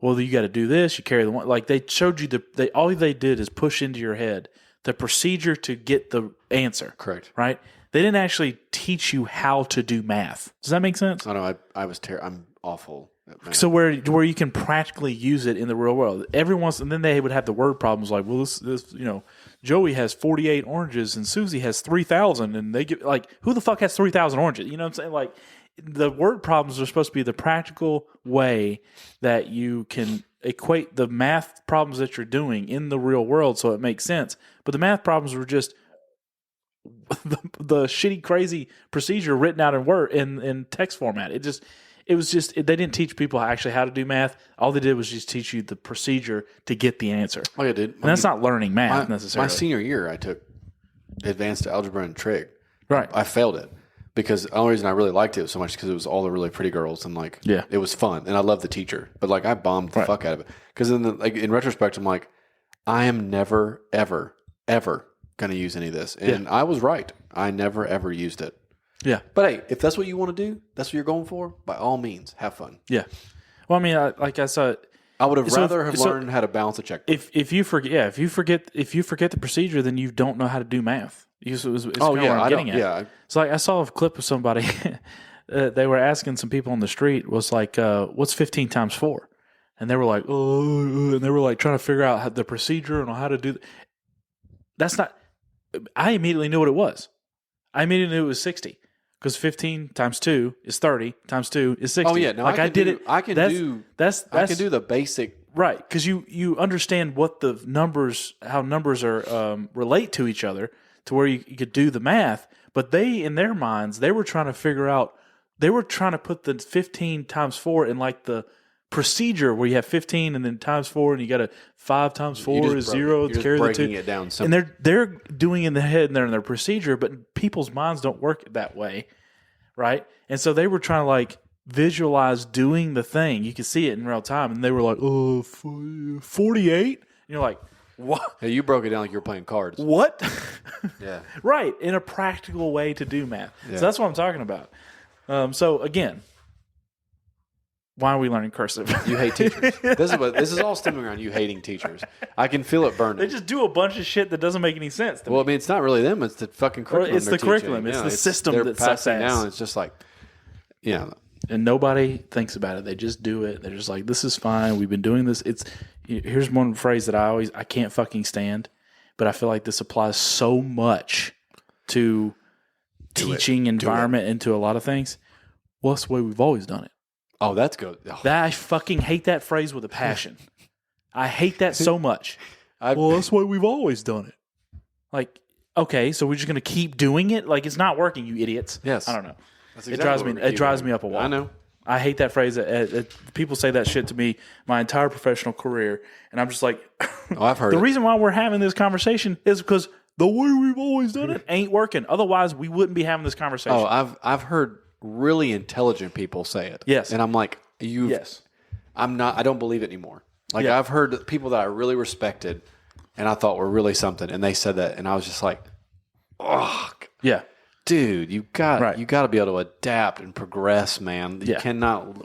well, you got to do this. You carry the one. Like they showed you all they did is push into your head the procedure to get the answer. Correct. Right? They didn't actually teach you how to do math. Does that make sense? I know. I'm awful. So where you can practically use it in the real world. And then they would have the word problems like, well, this Joey has 48 oranges and Susie has 3,000, and they get like, who the fuck has 3,000 oranges? You know what I'm saying? Like, the word problems are supposed to be the practical way that you can equate the math problems that you're doing in the real world, so it makes sense. But the math problems were just the shitty, crazy procedure written out in text format. It was just they didn't teach people actually how to do math. All they did was just teach you the procedure to get the answer. Oh yeah, dude. And that's not learning math necessarily. My senior year, I took advanced algebra and trig. Right. I failed it because the only reason I really liked it so much because it was all the really pretty girls and it was fun and I loved the teacher. But I bombed the fuck out of it because in retrospect, I'm like, I am never ever going to use any of this, and I was right. I never ever used it. Yeah. But hey, if that's what you want to do, that's what you're going for, by all means, have fun. Yeah. Well, I mean, like I said, I would have rather learned how to balance a checkbook. If you forget the procedure, then you don't know how to do math. It's what I'm getting at. Yeah. So I saw a clip of somebody. They were asking some people on the street was like, "What's 15 times 4?" And they were like, "Oh," and they were like trying to figure out the procedure and how to do. That's not. I immediately knew what it was. I immediately knew it was 60. Because 15 times 2 is 30 times 2 is 60. Oh yeah, no, I can do the basic right because you understand what the numbers, how numbers are relate to each other, to where you could do the math. But they, in their minds, they were trying to figure out. They were trying to put the 15 times 4 in like the procedure where you have 15 and then times 4 and you got a 5 times 4 is 0. You're carry breaking the 2. It down. And they're doing in the head and they're in their procedure, but people's minds don't work that way, right? And so they were trying to visualize doing the thing. You could see it in real time, and they were like, "Oh, 48." And you're like, "What?" Hey, you broke it down like you were playing cards. What? Yeah. Right, in a practical way to do math. Yeah. So that's what I'm talking about. So again, why are we learning cursive? You hate teachers. This is all stemming around you hating teachers. I can feel it burning. They just do a bunch of shit that doesn't make any sense to me. I mean, it's not really them. It's the fucking curriculum. It's the curriculum. It's the system that's passing down. It's just and nobody thinks about it. They just do it. They're just like, this is fine. We've been doing this. Here's one phrase that I can't fucking stand, but I feel like this applies so much to teaching environment and to a lot of things. Well, that's the way we've always done it. Oh, that's good. Oh. I fucking hate that phrase with a passion. I hate that so much. Well, that's the way we've always done it. Like, okay, so we're just going to keep doing it? Like, it's not working, you idiots. Yes. I don't know. That's exactly it drives me up a wall. I know. I hate that phrase. People say that shit to me my entire professional career, and I'm just like, oh, I've heard the reason why we're having this conversation is because the way we've always done it ain't working. Otherwise, we wouldn't be having this conversation. Oh, I've heard really intelligent people say it. Yes. And I'm like, yes. I don't believe it anymore. I've heard people that I really respected and I thought were really something, and they said that, and I was just like, oh. Yeah. Dude, you got to be able to adapt and progress, man.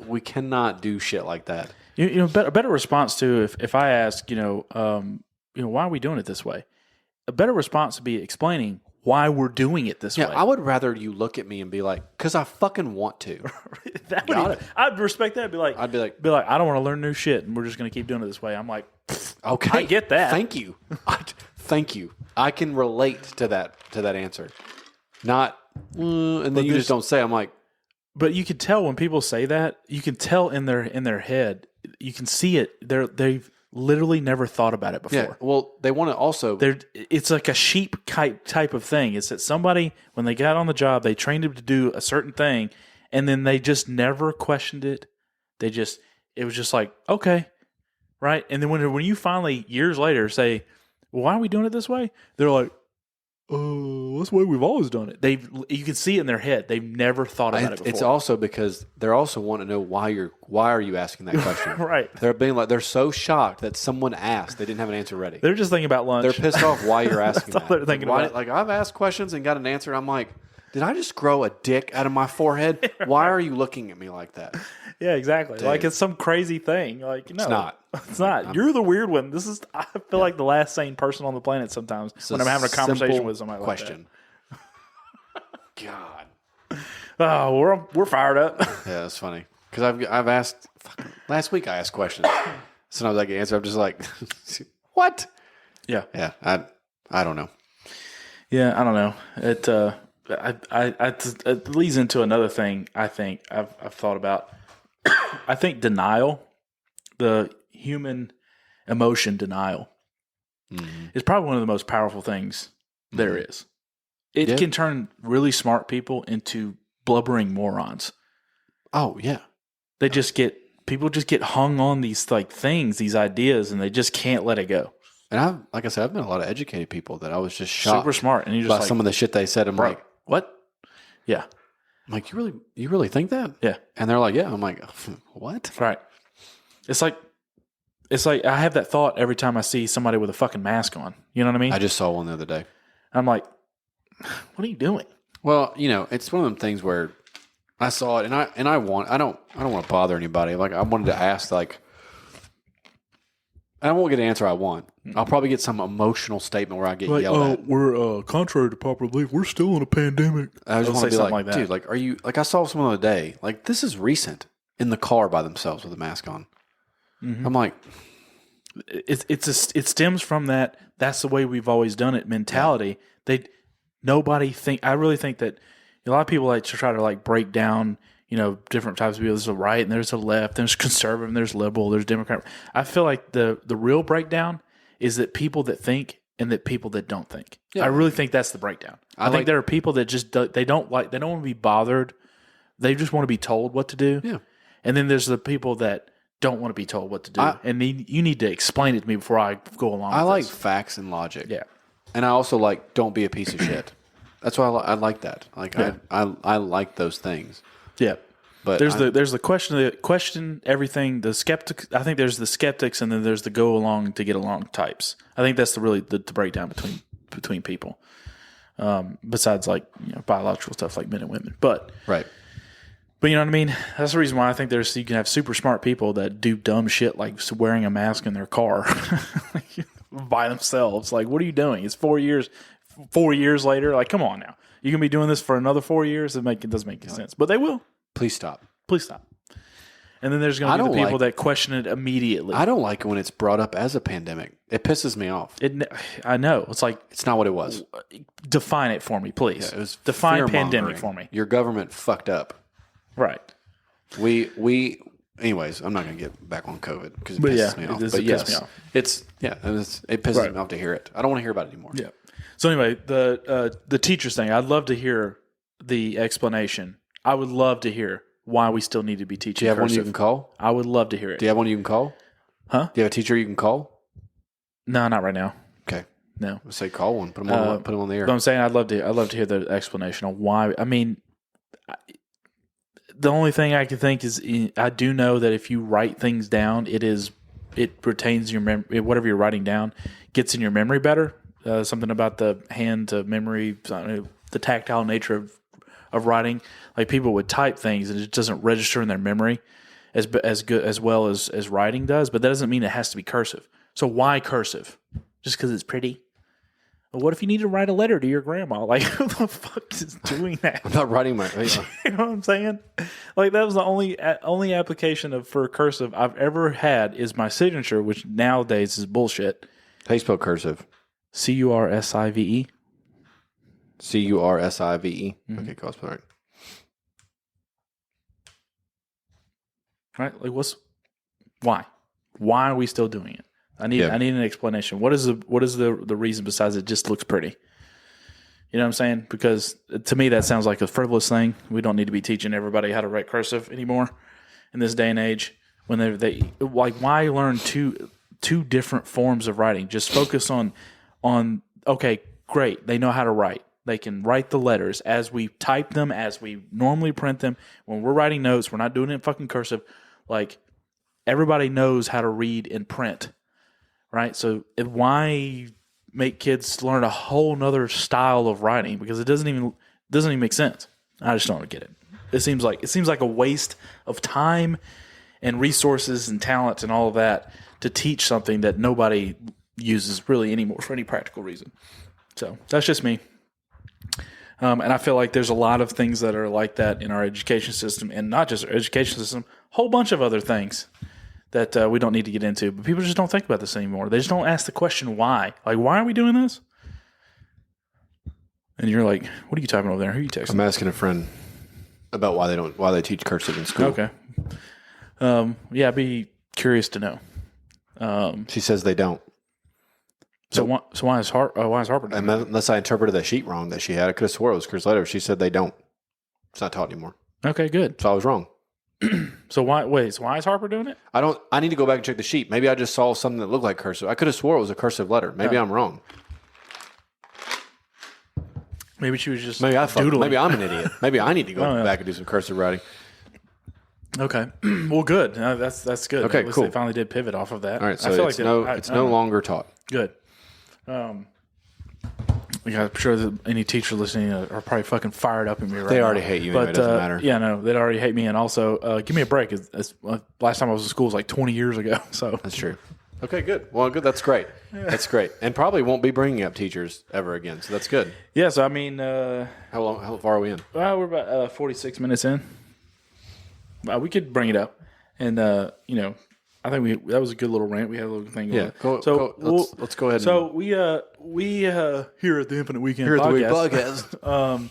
We cannot do shit like that. A better response to if I ask, why are we doing it this way? A better response would be explaining why we're doing it this way. I would rather you look at me and be like, because I fucking want to. I'd respect that. I'd be like, I don't want to learn new shit, and we're just going to keep doing it this way. I'm like, okay, I get that. Thank you. Thank you. I can relate to that answer. Not, and then you just don't say. I'm like, but you can tell when people say that. You can tell in their head. You can see it. They've literally never thought about it before. Yeah. Well, they want to also. It's like a sheep type of thing. It's that somebody, when they got on the job, they trained them to do a certain thing, and then they just never questioned it. It was just like, okay, right. And then when you finally years later say, well, why are we doing it this way? They're like, that's the way we've always done it. You can see it in their head. They've never thought about it before. It's also because they're also wanting to know why are you asking that question? Right. They're so shocked that someone asked. They didn't have an answer ready. They're just thinking about lunch. They're pissed off why you're asking That's all they're thinking about. Like, I've asked questions and got an answer. And I'm like, did I just grow a dick out of my forehead? Why are you looking at me like that? Yeah, exactly. Dude. Like it's some crazy thing. Like no, it's not. It's not. You're the weird one. I feel like the last sane person on the planet sometimes when I'm having a conversation with somebody question. like that. God. Oh, we're fired up. Yeah, that's funny. Because I've asked last week. I asked questions. Sometimes I get answer. I'm just like, what? Yeah. Yeah. I don't know. Yeah, I don't know. It leads into another thing. I think I've thought about. I think denial, the human emotion denial, is probably one of the most powerful things there is. It can turn really smart people into blubbering morons. Oh yeah, people just get hung on these like things, these ideas, and they just can't let it go. And like I said, I've met a lot of educated people that I was just shocked, super smart, and you just by like, some of the shit they said. I'm like, what? Yeah. I'm like, you really think that? Yeah. And they're like, yeah. I'm like, what? Right. It's like I have that thought every time I see somebody with a fucking mask on. You know what I mean? I just saw one the other day. I'm like, what are you doing? Well, it's one of them things where I saw it, and I don't want to bother anybody. Like I wanted to ask, like, I won't get an answer I want. I'll probably get some emotional statement where I get yelled at. We're contrary to popular belief, we're still in a pandemic. I just want to be something like, that. dude, like, are you like? I saw someone the other day. Like, this is recent in the car by themselves with a mask on. Mm-hmm. I'm like, it stems from that. That's the way we've always done it mentality. Yeah. I really think that a lot of people like to try to like break down, different types of people. There's a right and there's a left, there's conservative and there's liberal, there's Democrat. I feel like the real breakdown is that people that think and that people that don't think. Yeah. I really think that's the breakdown. I think there are people that just they don't want to be bothered. They just want to be told what to do. Yeah. And then there's the people that don't want to be told what to do. And you need to explain it to me before I go along with I like this. facts and logic. Yeah. And I also like don't be a piece of shit. That's why I like that. Like I like those things. Yeah. But there's the question everything, the skeptic. I think there's the skeptics and then there's the go along to get along types. I think that's the breakdown between people. Besides like biological stuff like men and women. But right. But you know what I mean? That's the reason why I think you can have super smart people that do dumb shit like wearing a mask in their car by themselves. Like, what are you doing? It's 4 years. 4 years later, like, come on now. You can be doing this for another 4 years? It doesn't make any sense. But they will. Please stop. And then there's going to be the people that question it immediately. I don't like it when it's brought up as a pandemic. It pisses me off. I know. It's like... It's not what it was. Define it for me, please. Yeah, it was define pandemic for me. Your government fucked up. Right. Anyways, I'm not going to get back on COVID because it pisses me off. But yes, it pisses me off to hear it. I don't want to hear about it anymore. Yeah. So anyway, the teachers thing, I'd love to hear the explanation. I would love to hear why we still need to be teaching. Do you have cursive. one you can call? I would love to hear it. Do you have one you can call? Huh? Do you have a teacher you can call? No, not right now. Okay. No. Let's say call one. Put them on the air. But I'm saying I'd love to hear the explanation on why. I mean, the only thing I can think is I do know that if you write things down, it retains your memory. Whatever you're writing down gets in your memory better. Something about the hand to memory, the tactile nature of writing. Like people would type things and it doesn't register in their memory as good as well as writing does. But that doesn't mean it has to be cursive. So why cursive? Just because it's pretty? Well, what if you need to write a letter to your grandma? Like, who the fuck is doing that? I'm not writing my... You know what I'm saying? Like, that was the only application for cursive I've ever had is my signature, which nowadays is bullshit. How you spell cursive? Cursive. Cursive. Mm-hmm. Okay, cool. All right. Right? Like, why? Why are we still doing it? I need an explanation. What is the reason besides it just looks pretty? You know what I'm saying? Because to me that sounds like a frivolous thing. We don't need to be teaching everybody how to write cursive anymore in this day and age. When they like, why learn two different forms of writing? Just focus on okay, great. They know how to write. They can write the letters as we type them, as we normally print them. When we're writing notes, we're not doing it in fucking cursive. Like, everybody knows how to read and print, right? So why make kids learn a whole nother style of writing? Because it doesn't even make sense. I just don't get it. It seems like a waste of time and resources and talent and all of that to teach something that nobody uses really anymore for any practical reason. So that's just me. And I feel like there's a lot of things that are like that in our education system, and not just our education system, a whole bunch of other things that we don't need to get into. But people just don't think about this anymore. They just don't ask the question why. Like, why are we doing this? And you're like, what are you typing over there? Who are you texting? I'm asking a friend about why they teach cursive in school. Okay. Yeah, I'd be curious to know. She says they don't. So why is Harper doing that? Unless I interpreted that sheet wrong that she had. I could have swore it was Chris later. She said they don't. It's not taught anymore. Okay, good. So I was wrong. So why is Harper doing it? I need to go back and check the sheet. Maybe I just saw something that looked like cursive. I could have swore it was a cursive letter. Maybe I'm wrong. Maybe she was just doodling. Maybe I'm an idiot. Maybe I need to go back and do some cursive writing. Okay. Well, good. That's good. Okay, cool. They finally did pivot off of that. All right, so it's no longer taught. Good. I'm sure that any teacher listening are probably fucking fired up at me right now. They already hate you, but it doesn't matter. Yeah, no, they'd already hate me. And also, give me a break. Last time I was in school was like 20 years ago. So that's true. Okay, good. Well, good. That's great. That's great. And probably won't be bringing up teachers ever again. So that's good. Yeah. So I mean, how far are we in? Well, we're about 46 minutes in. We could bring it up, and I think that was a good little rant. We had a little thing going. Yeah. Let's go ahead. So we here at the Infinite Weekend podcast,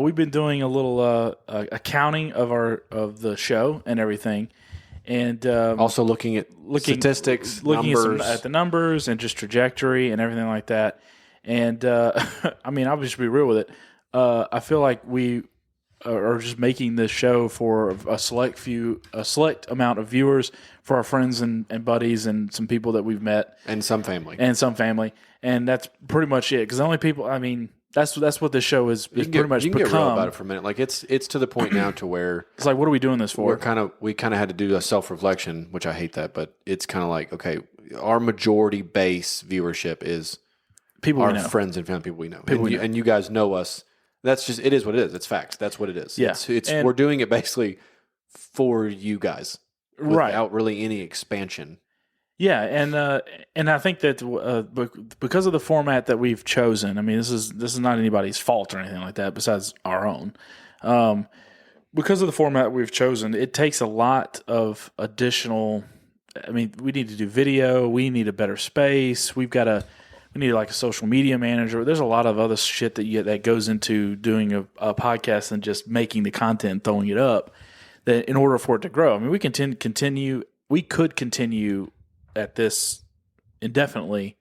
we've been doing a little accounting of the show and everything, and also looking at statistics, looking at the numbers and just trajectory and everything like that. And I mean, I'll just be real with it. I feel like we are just making this show for a select amount of viewers, for our friends and buddies and some people that we've met, and some family, and that's pretty much it. Because the only people, I mean, that's what this show is pretty much become. Get real about it for a minute. Like it's to the point now to where it's like, what are we doing this for? We kind of had to do a self-reflection, which I hate that, but it's kind of like, okay, our majority base viewership is people our we know. Friends and family, people we know, and you guys know us. That's just, it is what it is. It's facts. That's what it is. Yeah. We're doing it basically for you guys, without really any expansion. Yeah, and I think that because of the format that we've chosen, I mean, this is not anybody's fault or anything like that, besides our own. Because of the format we've chosen, it takes a lot of additional. I mean, we need to do video. We need a better space. We need like a social media manager. There's a lot of other shit that goes into doing a podcast than just making the content and throwing it up. That in order for it to grow, I mean, we could continue at this indefinitely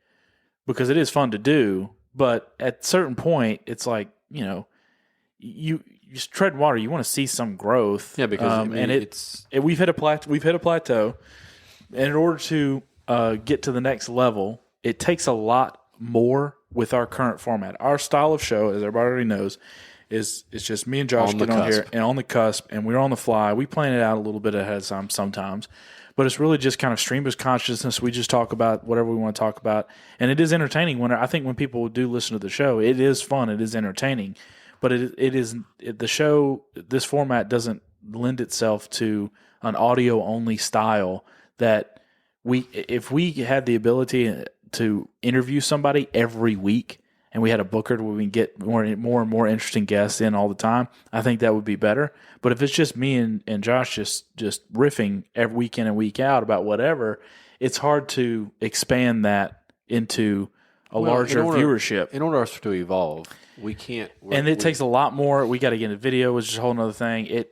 because it is fun to do. But at a certain point, it's like, you just tread water. You want to see some growth. Yeah, because we've hit a plateau. And in order to get to the next level, it takes a lot more with our current format. Our style of show, as everybody already knows, is just me and Josh get on here and on the cusp, and we're on the fly. We plan it out a little bit ahead of time sometimes, but it's really just kind of stream of consciousness. We just talk about whatever we want to talk about, and it is entertaining. I think when people do listen to the show, it is fun, it is entertaining, but the show, this format doesn't lend itself to an audio only style that if we had the ability to interview somebody every week and we had a booker where we can get more and more interesting guests in all the time, I think that would be better. But if it's just me and Josh just riffing every week in and week out about whatever, it's hard to expand that into a larger viewership. In order for us to evolve, we can't. It takes a lot more. We got to get into video, which is a whole other thing.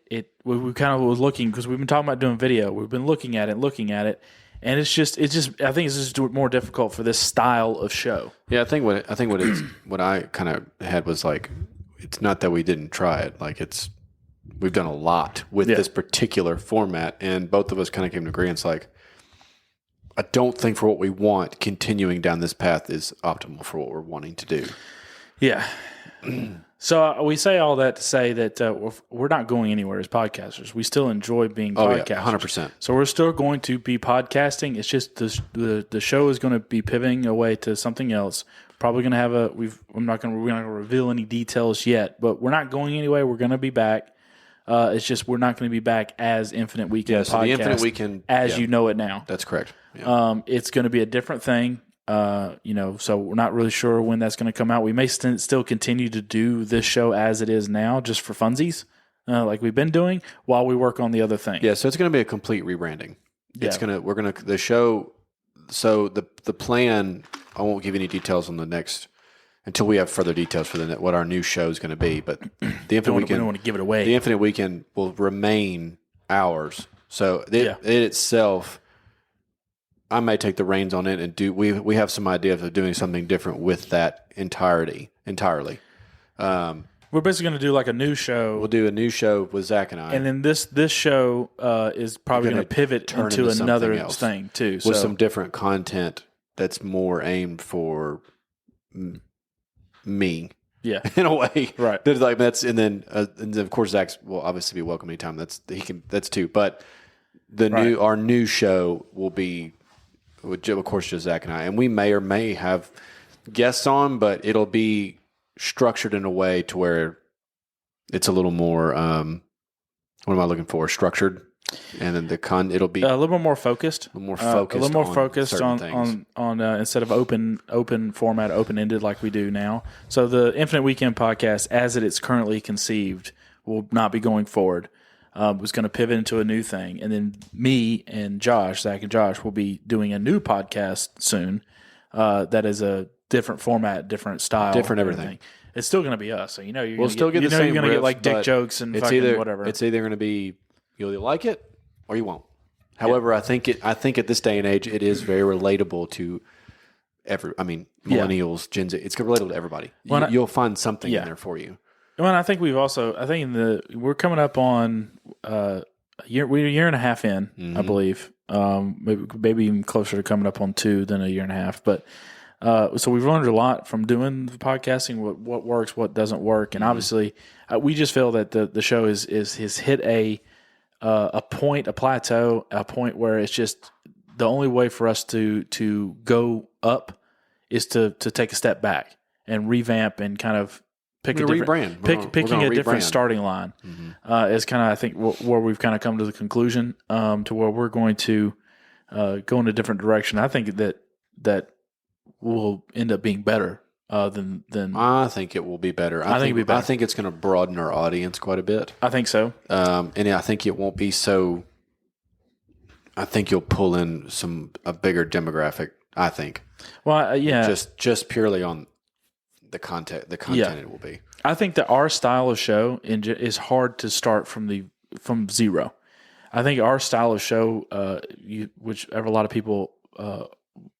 We kind of was looking, because we've been talking about doing video. We've been looking at it. And it's just. I think it's just more difficult for this style of show. Yeah, I think what I kind of had was like, it's not that we didn't try it. Like we've done a lot with this particular format, and both of us kind of came to agreement. Like, I don't think for what we want, continuing down this path is optimal for what we're wanting to do. Yeah. So we say all that to say that we're not going anywhere as podcasters. We still enjoy being podcasters. Yeah, 100%. So we're still going to be podcasting. It's just the show is going to be pivoting away to something else. Probably going to have we're not going to reveal any details yet, but we're not going anywhere. We're going to be back. It's just we're not going to be back as Infinite Weekend so podcast the Infinite Weekend, as you know it now. That's correct. Yeah. It's going to be a different thing. So we're not really sure when that's going to come out. We may still continue to do this show as it is now, just for funsies, like we've been doing, while we work on the other thing. Yeah, so it's going to be a complete rebranding. Yeah. The show. So the plan. I won't give any details on the next until we have further details for what our new show is going to be. But the Infinite Weekend, we don't want to give it away. The Infinite Weekend will remain ours. So it itself. I may take the reins on it and do. We have some ideas of doing something different with that entirely. We're basically going to do like a new show. We'll do a new show with Zach and I, and then this show is probably going to pivot into another thing too, with some different content that's more aimed for me. Yeah, in a way, right? And then of course Zach will obviously be welcome anytime. That's too. But our new show will be. Of course, just Zach and I. And we may or may have guests on, but it'll be structured in a way to where it's a little more, what am I looking for? Structured. And then it'll be a little more focused. A little more focused on instead of open format, open-ended like we do now. So the Infinite Weekend podcast, as it is currently conceived, will not be going forward. Was going to pivot into a new thing. And then me and Zach and Josh, will be doing a new podcast soon that is a different format, different style. Different everything. It's still going to be us. So, you're we'll still get the same you're going to get like dick jokes and fucking whatever. It's either going to be, you'll either like it or you won't. However, I think at this day and age, it is very relatable to millennials, Gen Z. It's relatable to everybody. You'll find something in there for you. Well, I think we're coming up on we're a year and a half in, I believe. Maybe even closer to coming up on 2 than a year and a half. But so we've learned a lot from doing the podcasting, what works, what doesn't work, and obviously we just feel that the show has hit a point, a plateau, a point where it's just the only way for us to go up is to take a step back and revamp and kind of picking a different starting line is kind of, I think, where we've kind of come to the conclusion to where we're going to go in a different direction. I think that will end up being better than. I think it will be better. I think it'll be better. I think it's going to broaden our audience quite a bit. I think so. And I think it won't be so. I think you'll pull in a bigger demographic. I think. Well, yeah. Just purely on the content it will be. I think that our style of show is hard to start from zero. I think our style of show, whichever a lot of people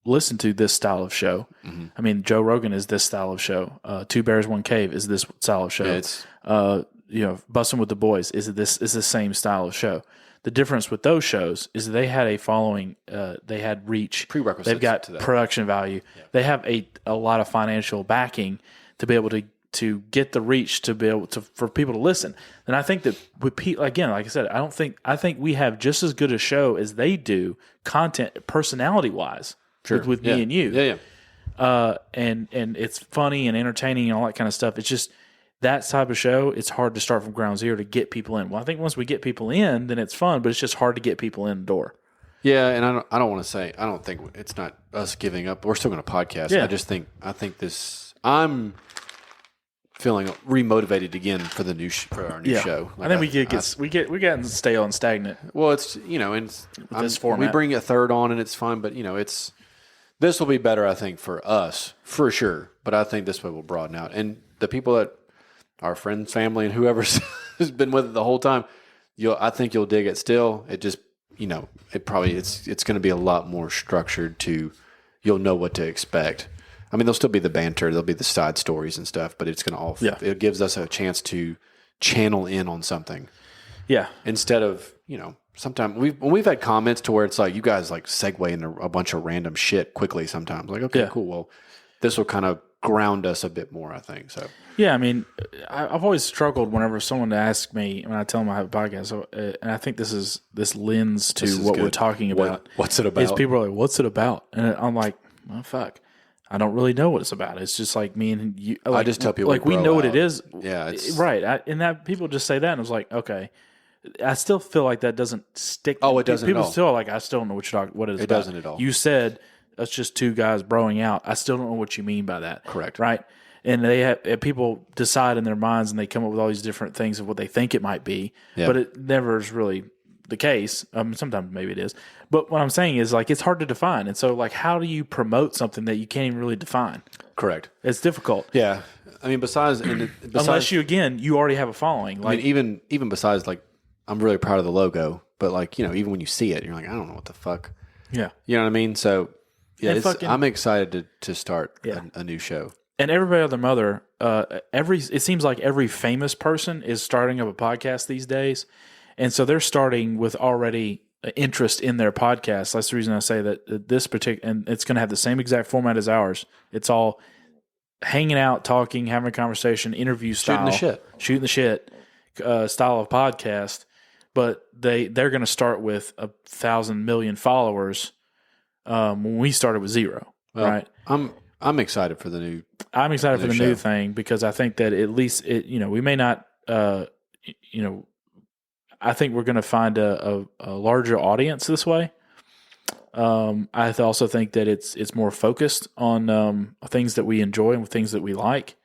listen to this style of show. Mm-hmm. I mean, Joe Rogan is this style of show. Two Bears, One Cave is this style of show. Yeah, Bussin' with the Boys is the same style of show. The difference with those shows is they had a following, they had reach, prerequisites. They've got production value. Yeah. They have a lot of financial backing to be able to get the reach to be able to for people to listen. And I think that with people, again, like I said, I think we have just as good a show as they do, content personality wise, with me and you. Yeah. And it's funny and entertaining and all that kind of stuff. It's just that type of show, it's hard to start from ground zero to get people in. Well, I think once we get people in, then it's fun, but it's just hard to get people in the door. Yeah, and I don't want to say, I don't think it's not us giving up. We're still going to podcast. Yeah. I think I'm feeling remotivated again for the for our new show. Like I think we get stale and stagnant. Well, it's and this format. We bring a third on and it's fun, but this will be better. I think for us for sure, but I think this way will broaden out, and the people that our friends, family, and whoever's has been with it the whole time, I think you'll dig it. Still, it just it's going to be a lot more structured. You'll know what to expect. I mean, there'll still be the banter, there'll be the side stories and stuff, but it's going to it gives us a chance to channel in on something. Yeah. Instead of, sometimes we've had comments to where it's like you guys like segue into a bunch of random shit quickly sometimes. Like, okay, cool. Well, this will kind of ground us a bit more, I think. So yeah, I mean, I've always struggled whenever someone asks me when I tell them I have a podcast, and I think this lends to what we're talking about. What's it about? Is people are like, "What's it about?" And I'm like, "Well, fuck, I don't really know what it's about. It's just like me and you." Like, I just tell people like we know what it is. Yeah, it's right. And that people just say that, and I was like, okay. I still feel like that doesn't stick. Oh, it doesn't. People still are like, I still don't know what you're talking. What it is? It doesn't at all. You said that's just two guys broing out. I still don't know what you mean by that. Correct. Right. And they have people decide in their minds, and they come up with all these different things of what they think it might be, but it never is really the case. Sometimes maybe it is, but what I'm saying is like it's hard to define. And so, like, how do you promote something that you can't even really define? Correct. It's difficult. Yeah, I mean, besides unless you already have a following. Like, I mean, even besides, like, I'm really proud of the logo, but like, you know, even when you see it, you're like, I don't know what the fuck. Yeah, you know what I mean. So yeah, I'm excited to start a new show. And everybody other mother, it seems like every famous person is starting up a podcast these days, and so they're starting with already interest in their podcast. That's the reason I say that this particular, and it's going to have the same exact format as ours. It's all hanging out, talking, having a conversation, interview style, shooting the shit style of podcast. But they're going to start with 1,000 million followers when we started with 0, right? I'm excited for the new. I'm excited for the new thing because I think that at least we may not, I think we're going to find a larger audience this way. I also think that it's more focused on things that we enjoy and things that we like,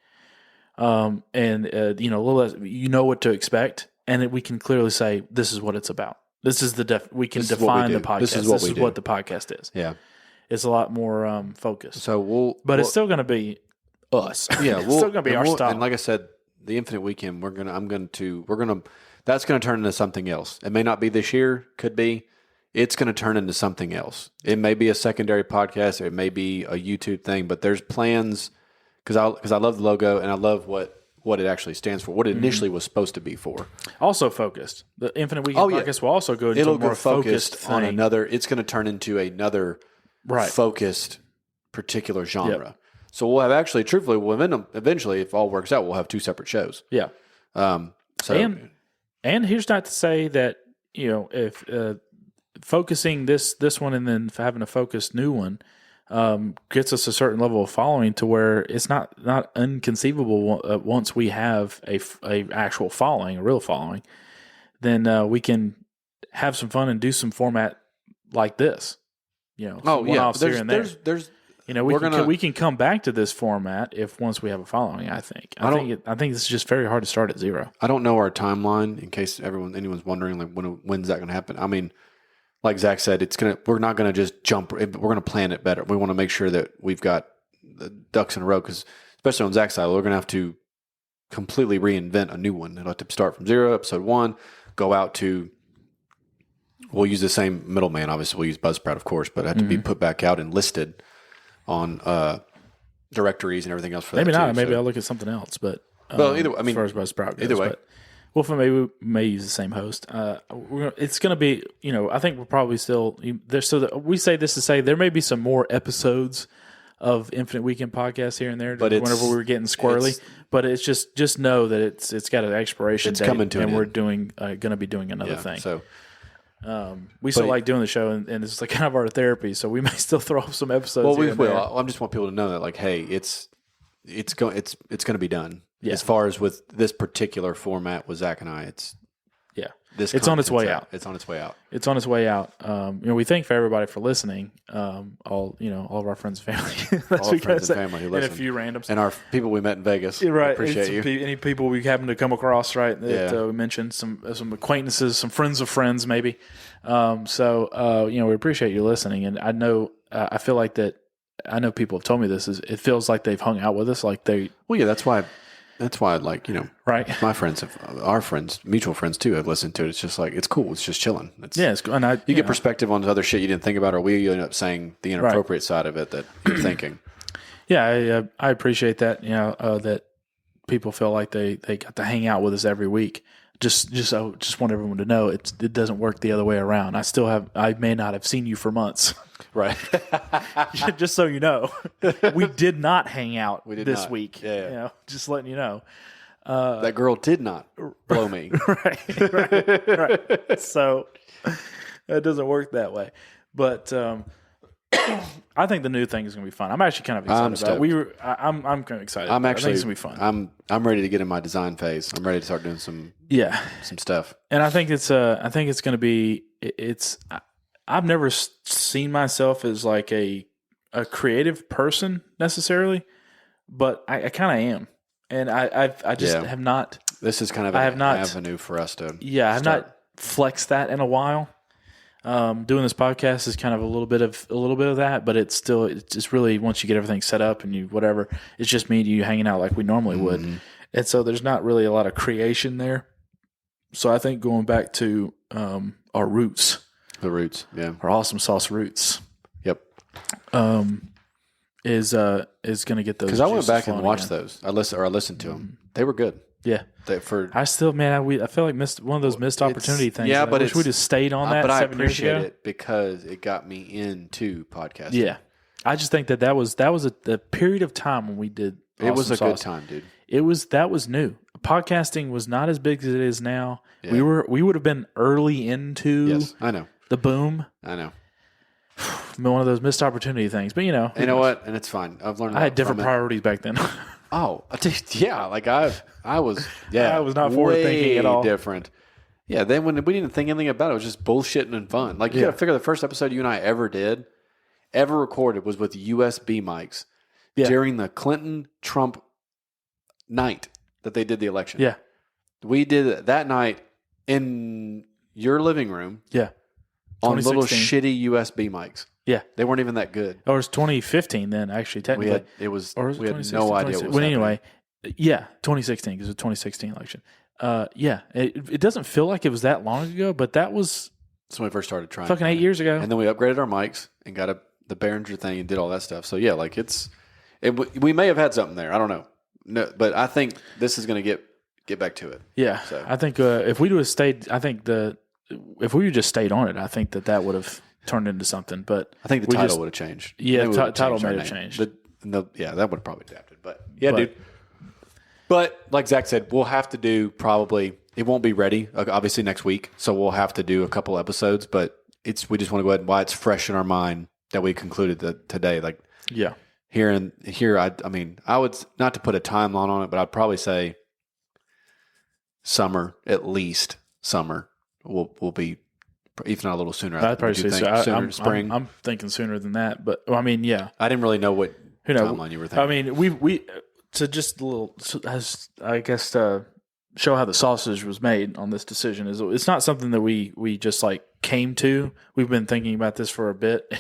and a little less, what to expect, and we can clearly say this is what it's about. This is we can define the podcast. This is what the podcast is. Yeah. It's a lot more focused. So it's still going to be us. Yeah, it's still going to be our style. And like I said, the Infinite Weekend, that's going to turn into something else. It may not be this year, could be. It's going to turn into something else. It may be a secondary podcast, or it may be a YouTube thing. But there's plans because I love the logo and I love what it actually stands for, what it initially was supposed to be for. Also focused. The Infinite Weekend podcast will also go into a more focused thing. On another. It's going to turn into another. Focused particular genre. Yep. So we'll have truthfully, eventually, if all works out, we'll have 2 separate shows. Yeah. And here's not to say that, if focusing this one and then having a focused new one gets us a certain level of following to where it's not inconceivable once we have a actual following, a real following, then we can have some fun and do some format like this. One-offs here and there. We can come back to this format once we have a following. I think. I think this is just very hard to start at 0. I don't know our timeline in case anyone's wondering like when's that going to happen. I mean, like Zach said, we're not going to just jump. We're going to plan it better. We want to make sure that we've got the ducks in a row because especially on Zach's side, we're going to have to completely reinvent a new one. It'll have to start from 0, episode 1, go out to. We'll use the same middleman. Obviously, we'll use Buzzsprout, of course, but it had to be put back out and listed on directories and everything else for maybe that. Maybe not. Maybe I'll look at something else. But either way, I mean, as far as Buzzsprout goes, either way. We may use the same host. It's going to be, I think we're probably still there's. So we say this to say there may be some more episodes of Infinite Weekend podcast here and there. But whenever we were getting squirrely, but it's just know that it's got an expiration date, coming to and we're going to be doing another thing. So. We still like doing the show, and it's like kind of our therapy. So we may still throw up some episodes. Well, we will. I just want people to know that, like, hey, it's going to be done. Yeah. As far as with this particular format with Zach and I, it's on its way out. It's on its way out. It's on its way out. We thank for everybody for listening. All of our friends and family. All our friends and family who listen. And a few randoms. And our people we met in Vegas. Right. Appreciate you. Any people we happen to come across, right? That we mentioned some acquaintances, some friends of friends, maybe. We appreciate you listening. And I know, I feel like that. I know people have told me this. It feels like they've hung out with us, like they. Well, yeah, that's why. Like, right. My friends, our friends, mutual friends too, have listened to it. It's just like, it's cool. It's just chilling. It's cool. And you get perspective on other shit you didn't think about, or we end up saying the inappropriate side of it that you're thinking. Yeah. I appreciate that, that people feel like they got to hang out with us every week. just want everyone to know it doesn't work the other way around. I may not have seen you for months. Right. Just so you know, we did not hang out this week. Yeah. You know, just letting you know. That girl did not blow me. right. So it doesn't work that way. But I think the new thing is going to be fun. I'm actually kind of excited about it. I'm kind of excited. I think it's going to be fun. I'm ready to get in my design phase. I'm ready to start doing some stuff. And I think it's going to be I've never seen myself as like a creative person necessarily, but I kind of am. And I just have not. This is kind of an avenue for us to. Yeah, I've not flexed that in a while. Doing this podcast is kind of a little bit of that, but it's really once you get everything set up and you whatever, it's just me and you hanging out like we normally would, and so there's not really a lot of creation there. So I think going back to our roots, our awesome sauce roots, yep, is going to get those. Because I went back and watched those. I listened to them. They were good. Yeah. I feel like missed one of those missed opportunity things. Yeah, but I wish we'd have stayed on that. But 7 I appreciate years ago. it because it got me into podcasting. Yeah, I just think that was a period of time when we did. It was a good time, dude. That was new. Podcasting was not as big as it is now. Yeah. We would have been early into. Yes, I know the boom. I know. One of those missed opportunity things, but you know what, and it's fine. I've learned. I had different priorities back then. Oh, yeah. Like I was not forward thinking at all. Different. Yeah. Then when we didn't think anything about it, it was just bullshitting and fun. Like you got to figure the first episode you and I ever recorded was with USB mics during the Clinton-Trump night that they did the election. Yeah. We did it that night in your living room. Yeah. On little shitty USB mics. Yeah. They weren't even that good. Or it was 2015 then, actually, technically. We had no idea what was happening. Anyway, 2016, because it was the 2016 election. It doesn't feel like it was that long ago, but that was... That's when we first started trying. Fucking 8 years ago. And then we upgraded our mics and got the Behringer thing and did all that stuff. So, yeah, like we may have had something there. I don't know. No, but I think this is going to get back to it. Yeah. So. I think if we would have stayed... if we just stayed on it, I think that would have turned into something. But I think the title would have changed. Yeah, title may have changed. That would have probably adapted. But dude. But like Zach said, we'll have to do probably. It won't be ready obviously next week, so we'll have to do a couple episodes. But we just want to go ahead and while it's fresh in our mind that we concluded that today. Like here. I mean, I would not to put a timeline on it, but I'd probably say summer, at least summer. We'll be, if not a little sooner. I'd probably say sooner, spring. I'm thinking sooner than that, but I mean, yeah. I didn't really know what timeline you were thinking. I mean, we to just a little, I guess, show how the sausage was made on this decision. It's not something that we just like came to. We've been thinking about this for a bit,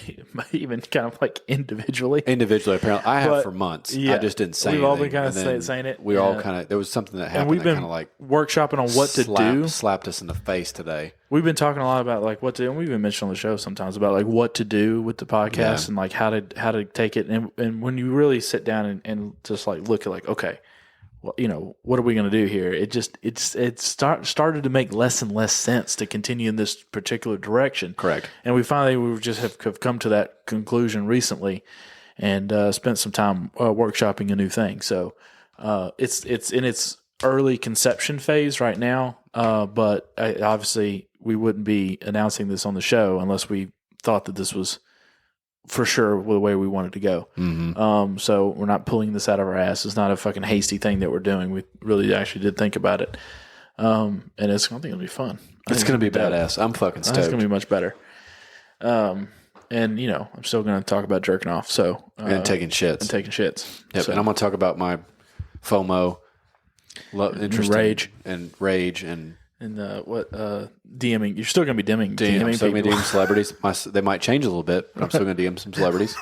even kind of like individually. Apparently, I have for months. Yeah, I just didn't say anything. We've all been kind of saying it. We all kind of, there was something that happened. And we've been kind of like workshopping on what to do. Slapped us in the face today. We've been talking a lot about like what to do, and we've been mentioning on the show sometimes about like what to do with the podcast and like how to take it. And when you really sit down and just like look at like, okay, well, you know, what are we going to do here? It started to make less and less sense to continue in this particular direction. Correct. And we just have come to that conclusion recently, and spent some time workshopping a new thing. So it's in its early conception phase right now. But obviously we wouldn't be announcing this on the show unless we thought that this was for sure the way we wanted to go. Mm-hmm. So we're not pulling this out of our ass. It's not a fucking hasty thing that we're doing. We really actually did think about it. And I think it'll be fun. It's going to be badass. I'm fucking stoked. It's going to be much better. And you know, I'm still going to talk about jerking off. So, and taking shits. Yep. So. And I'm going to talk about my FOMO, interest, rage and DMing. You're still going to be DMing. I'm still going to be DMing celebrities. They might change a little bit, but I'm still going to DM some celebrities.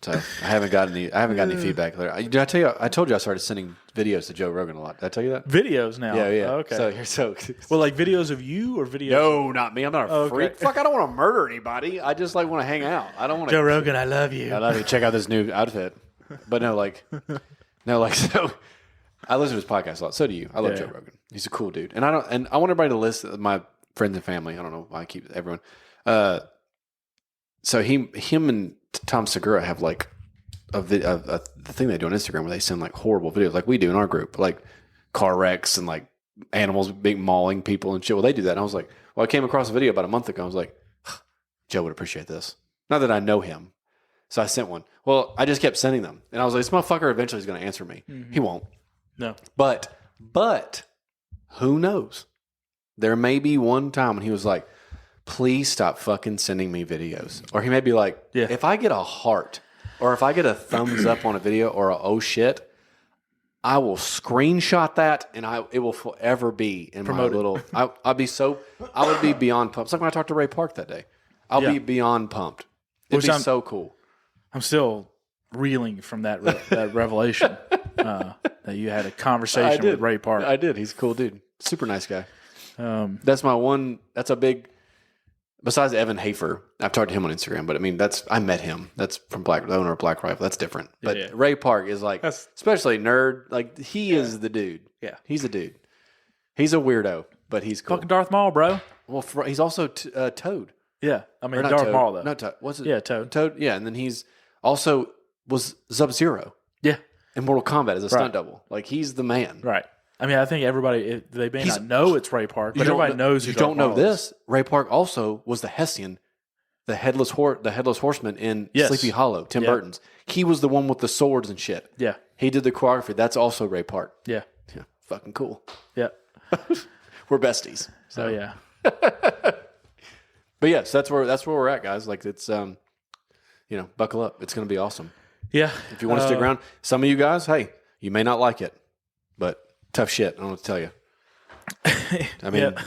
So I haven't got any feedback there. Did I tell you? I told you I started sending videos to Joe Rogan a lot. Did I tell you that? Videos now. Yeah. Oh, okay. So well, like videos of you or videos? No, not me. I'm not a freak. Fuck, I don't want to murder anybody. I just like want to hang out. I don't want to. Joe Rogan, I love you. I love you. Check out this new outfit. But so I listen to his podcast a lot. So do you. I love Joe Rogan. He's a cool dude, and I want everybody to listen. My friends and family. I don't know why I keep everyone. So him and Tom Segura have like the thing they do on Instagram where they send like horrible videos, like we do in our group, like car wrecks and like animals being mauling people and shit. Well, they do that, and I was like, I came across a video about a month ago. I was like, Joe would appreciate this. Not that I know him. So I sent one. Well, I just kept sending them. And I was like, this motherfucker eventually is going to answer me. Mm-hmm. He won't. No. But who knows? There may be one time when he was like, please stop fucking sending me videos. Or he may be like, if I get a heart or if I get a thumbs up on a video or a oh shit, I will screenshot that and it will forever be in my little, I would be beyond pumped. It's like when I talked to Ray Park that day. I'll be beyond pumped. It'd be so cool. I'm still reeling from that revelation that you had a conversation with Ray Park. I did. He's a cool dude. Super nice guy. That's my one. That's a big. Besides Evan Hafer, I've talked to him on Instagram, but I mean I met him. That's from the owner of Black Rifle. That's different. But Ray Park is like, especially nerd. Like he is the dude. Yeah, he's a dude. He's a weirdo, but he's cool. Fucking Darth Maul, bro. Well, he's also Toad. Yeah, I mean Darth Maul though. Not Toad. What's it? Yeah, Toad. Toad. Yeah, and then he's also was Sub-Zero. Yeah, in Mortal Kombat as a stunt double. Like he's the man. Right. I mean, I think everybody they may not know it's Ray Park, but everybody knows. You don't know this. Ray Park also was the Hessian, the headless horseman in Sleepy Hollow. Tim Burton's. He was the one with the swords and shit. Yeah, he did the choreography. That's also Ray Park. Yeah, fucking cool. Yeah, we're besties. So yeah. But yes, that's where we're at, guys. Like it's buckle up. It's going to be awesome. Yeah. If you want to stick around, some of you guys, hey, you may not like it, but tough shit. I don't know what to tell you. I mean, I don't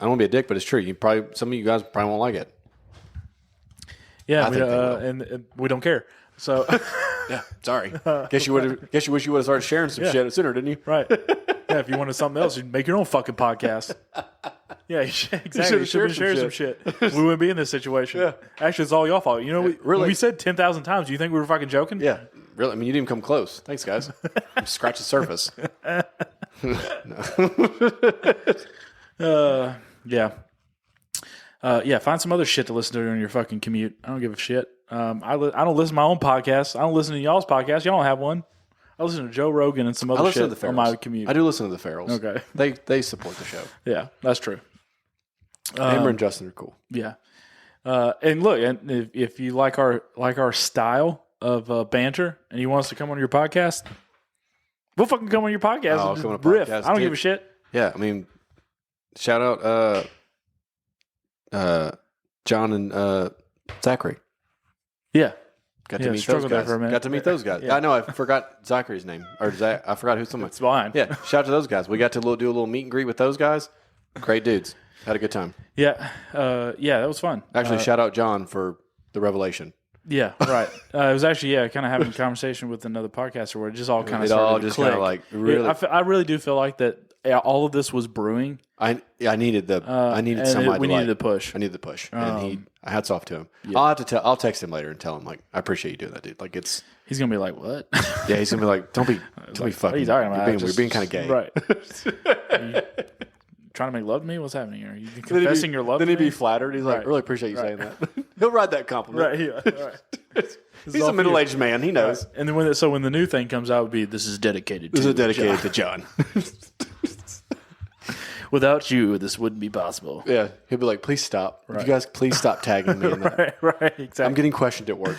want to be a dick, but it's true. Some of you guys probably won't like it. Yeah, and we don't care. So yeah, sorry. Guess you wish you would have started sharing some shit sooner, didn't you? Right. Yeah, if you wanted something else, you'd make your own fucking podcast. Yeah, exactly. You should have shared some shit. We wouldn't be in this situation. Yeah. Actually, it's all y'all fault. You know, we said 10,000 times. Do you think we were fucking joking? Yeah. Really? I mean, you didn't even come close. Thanks, guys. Scratch the surface. Yeah. Find some other shit to listen to during your fucking commute. I don't give a shit. I don't listen to my own podcast. I don't listen to y'all's podcast. Y'all don't have one. I listen to Joe Rogan and some other shit on my commute. I do listen to the Ferals. Okay. They support the show. Yeah, that's true. Amber and Justin are cool. Yeah. And look, and if you like our style of banter and you want us to come on your podcast, we'll fucking come on your podcast and just riff. I don't give a shit. Yeah, I mean, shout out John and Zachary. Yeah. Got to meet those guys. Got to meet those guys. Yeah. I know. I forgot Zachary's name, or Zach. I forgot who's someone. It's fine. Yeah. Shout out to those guys. We got to do a little meet and greet with those guys. Great dudes. Had a good time. Yeah. That was fun. Actually, shout out John for the revelation. Yeah. Right. It was actually kind of having a conversation with another podcaster where it just all kind of started to click. Like really. I really do feel like that. All of this was brewing. I needed somebody. We needed the push. I needed the push, and hats off to him. Yeah. I'll text him later and tell him like I appreciate you doing that, dude. Like he's gonna be like, what? Yeah, he's gonna be like, don't be fucking. What are you talking about? We're being kind of gay, right? Trying to make love to me? What's happening here? Are you confessing your love to me? Then he'd be flattered. He's like, I really appreciate you saying that. He'll ride that compliment. Right. He's a middle-aged man. He knows. Right. And then when the new thing comes out, it would be, this is dedicated to John. Without you, this wouldn't be possible. Yeah. He'll be like, please stop. Right. You guys, please stop tagging me in that. Right, exactly. I'm getting questioned at work.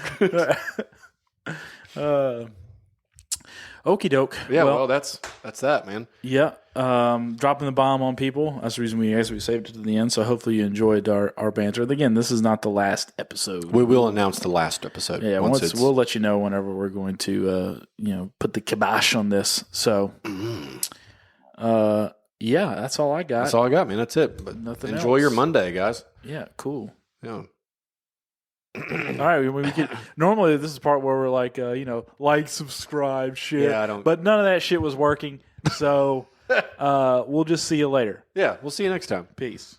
Okie doke. Yeah, well, that's that, man. Yeah. Dropping the bomb on people. That's the reason we saved it to the end. So hopefully you enjoyed our banter. And again, this is not the last episode. We will announce the last episode. Yeah, we'll let you know whenever we're going to put the kibosh on this. So yeah, that's all I got. That's all I got, man. That's it. But enjoy your Monday, guys. Yeah, cool. Yeah. All right, we could normally this is the part where we're like, like, subscribe, shit. Yeah, but none of that shit was working. So we'll just see you later. Yeah, we'll see you next time. Peace.